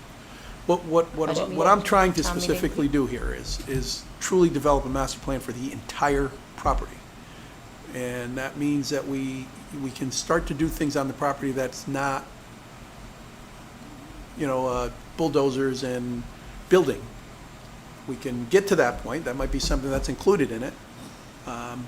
What Budget I'm meeting, trying to town meeting. specifically do here is truly develop a master plan for the entire property. And that means that we can start to do things on the property that's not, bulldozers and building. We can get to that point, that might be something that's included in it.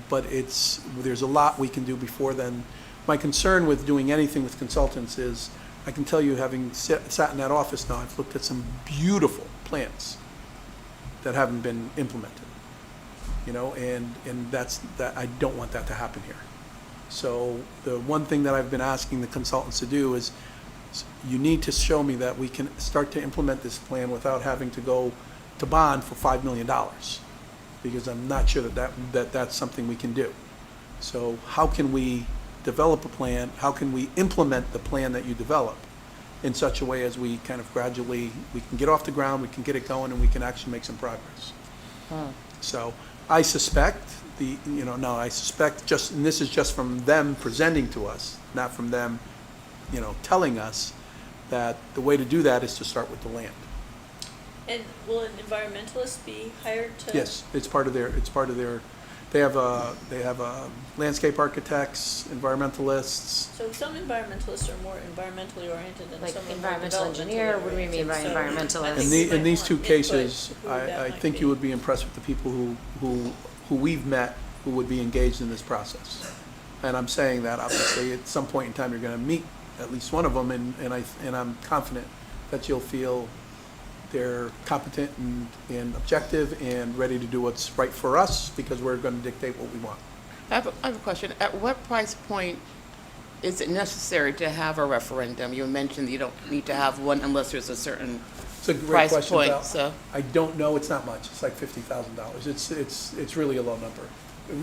But there's a lot we can do before then. My concern with doing anything with consultants is, I can tell you, having sat in that office now, I've looked at some beautiful plans that haven't been implemented. And that I don't want that to happen here. So the one thing that I've been asking the consultants to do is, you need to show me that we can start to implement this plan without having to go to bond for $5 million, because I'm not sure that's something we can do. So how can we develop a plan? How can we implement the plan that you develop in such a way as we kind of gradually, we can get off the ground, we can get it going, and we can actually make some progress. So I suspect and this is just from them presenting to us, not from them, telling us that the way to do that is to start with the land. And will an environmentalist be hired to? Yes, it's part of their, they have landscape architects, environmentalists. So some environmentalists are more environmentally oriented than Like some are more environmental developmentally engineer, what do we mean by oriented. So I environmentalist? think In we in might these want two input cases, who that I might think be. you would be impressed with the people who we've met, who would be engaged in this process. And I'm saying that, obviously, at some point in time, you're gonna meet at least one of them, and I'm confident that you'll feel they're competent and objective and ready to do what's right for us, because we're going to dictate what we want. I have a question. At what price point is it necessary to have a referendum? You mentioned you don't need to have one unless there's a certain It's a great price question, point, Val. so. I don't know, it's not much, it's like $50,000. It's really a low number.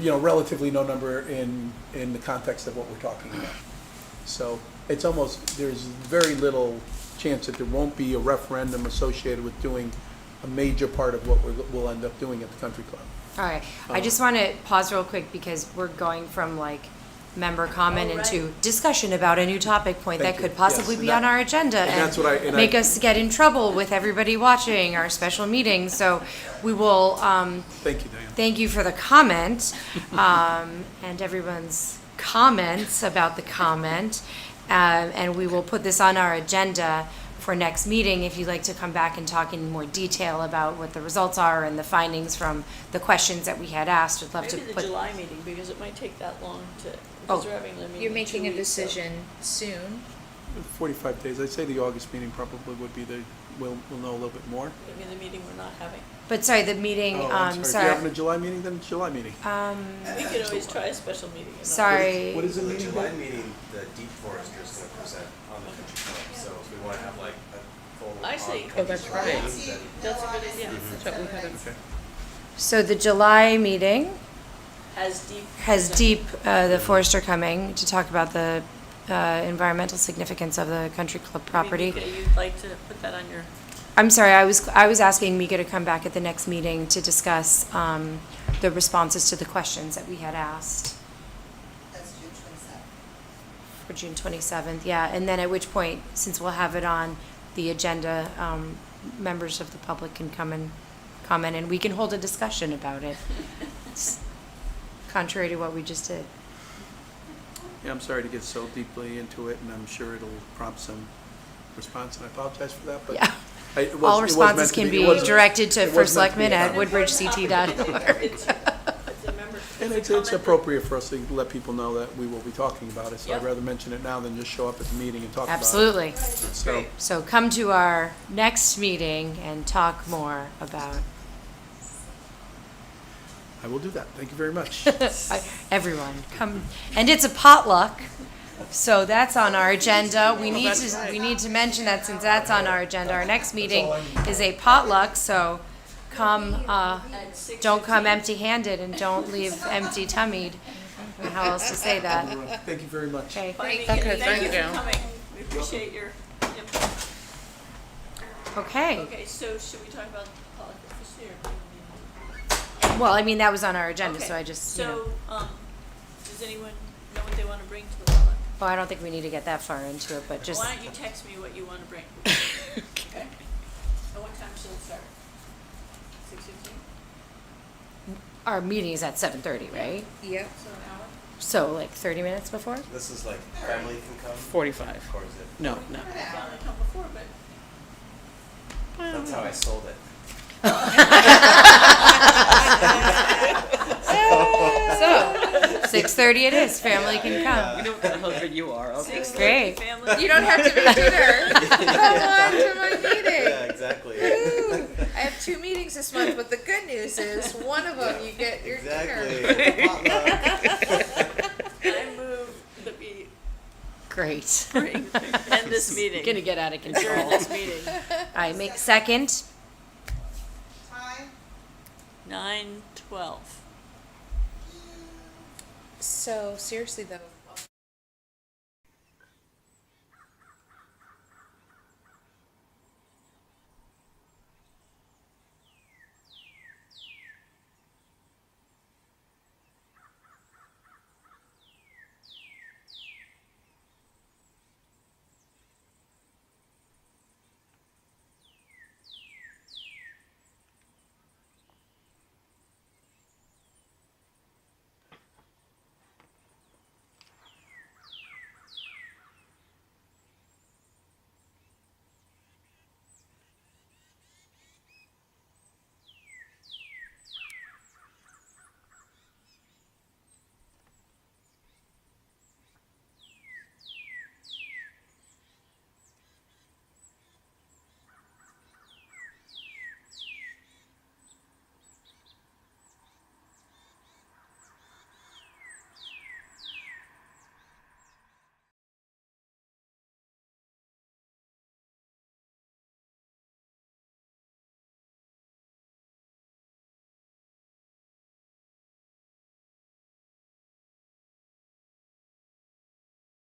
You know, relatively low number in the context of what we're talking about. So it's almost, there's very little chance that there won't be a referendum associated with doing a major part of what we'll end up doing at the country club. All right, I just want to pause real quick because we're going from like member comment Oh, right. into discussion about a new topic point that Thank could you. possibly Yes, be and on that- our agenda and that's what I- and make I- us get in trouble with everybody watching our special meeting. So we will, Thank you, Diane. thank you for the comment, and everyone's comments about the comment. And we will put this on our agenda for next meeting if you'd like to come back and talk in more detail about what the results are and the findings from the questions that we had asked. We'd love to Maybe the put. July meeting, because it might take that long to, Oh. because we're having the meeting You're in making 2 a weeks, so- decision soon. 45 days, I'd say the August meeting probably would be we'll know a little bit more. I mean, the meeting we're not having. But sorry, the meeting, Oh, I'm sorry. If you're sorry. having a July meeting, then it's July meeting. We could always try a special meeting. and not- Sorry. What is So the the meeting July date? meeting, the Deep Forester is gonna present on the country club, so if we wanna have like a full. I see. on Oh, that's country right. club, then That's a good idea. That's what we had. Okay. So the July meeting Has deep. has Deep, the forester, coming to talk about the environmental significance of the country club Maybe, property. Mika, you'd like to put that on your, I'm sorry, I was asking Mika to come back at the next meeting to discuss the responses to the questions that we had asked. That's June 27th. For June 27th, yeah, and then at which point, since we'll have it on the agenda, members of the public can come and comment, and we can hold a discussion about it. It's contrary to what we just did. Yeah, I'm sorry to get so deeply into it, and I'm sure it'll prompt some response, and I apologize for that, but. Yeah. It was All meant responses to can it be was- directed to it was First meant to be Selectman at done. woodbridgect.org. it's a member. And a it's comment that- appropriate for us to let people know that we will be talking about it, so I'd Yep. rather mention it now than just show up at the meeting and talk about it. Absolutely. So, Great. So come to our next meeting and talk more about I will do that. Thank you very much. everyone. Come, and it's a potluck, so that's on our agenda. We need to mention that since that's on our agenda. Our next meeting is a potluck, so come, At don't come 6:15. empty-handed and don't leave empty-tummied. I don't know how else to say that. Thank you very much. Okay, Bye, Mika. Okay, Thank thank you you. for coming. We appreciate your input. okay. Okay, so should we talk about politics this year? Well, I mean, that was on our agenda, so Okay. I just, you know. So, does anyone know what they want to bring to the potluck? Well, I don't think we need to get that far into it, but just, Why don't you text me what you want to bring? Okay? And what time should it start? 6:15? our meeting is at 7:30, right? Yep. So an hour? So like 30 minutes before? This is like family can come, 45. or is it? No, no. I found it come before, but That's how I sold it. So, 6:30 it is, family can come. know what the husband you are, 6:30 Great. family. You don't have to be dinner. Come on to my meeting. Yeah, exactly. Woo! I have 2 meetings this month, but the good news is one of them you get your Exactly. dinner. Potluck. I move that we Great. end this meeting. Gonna get out of Adjourn control. this meeting. I make second. Time? 9:12. So seriously though,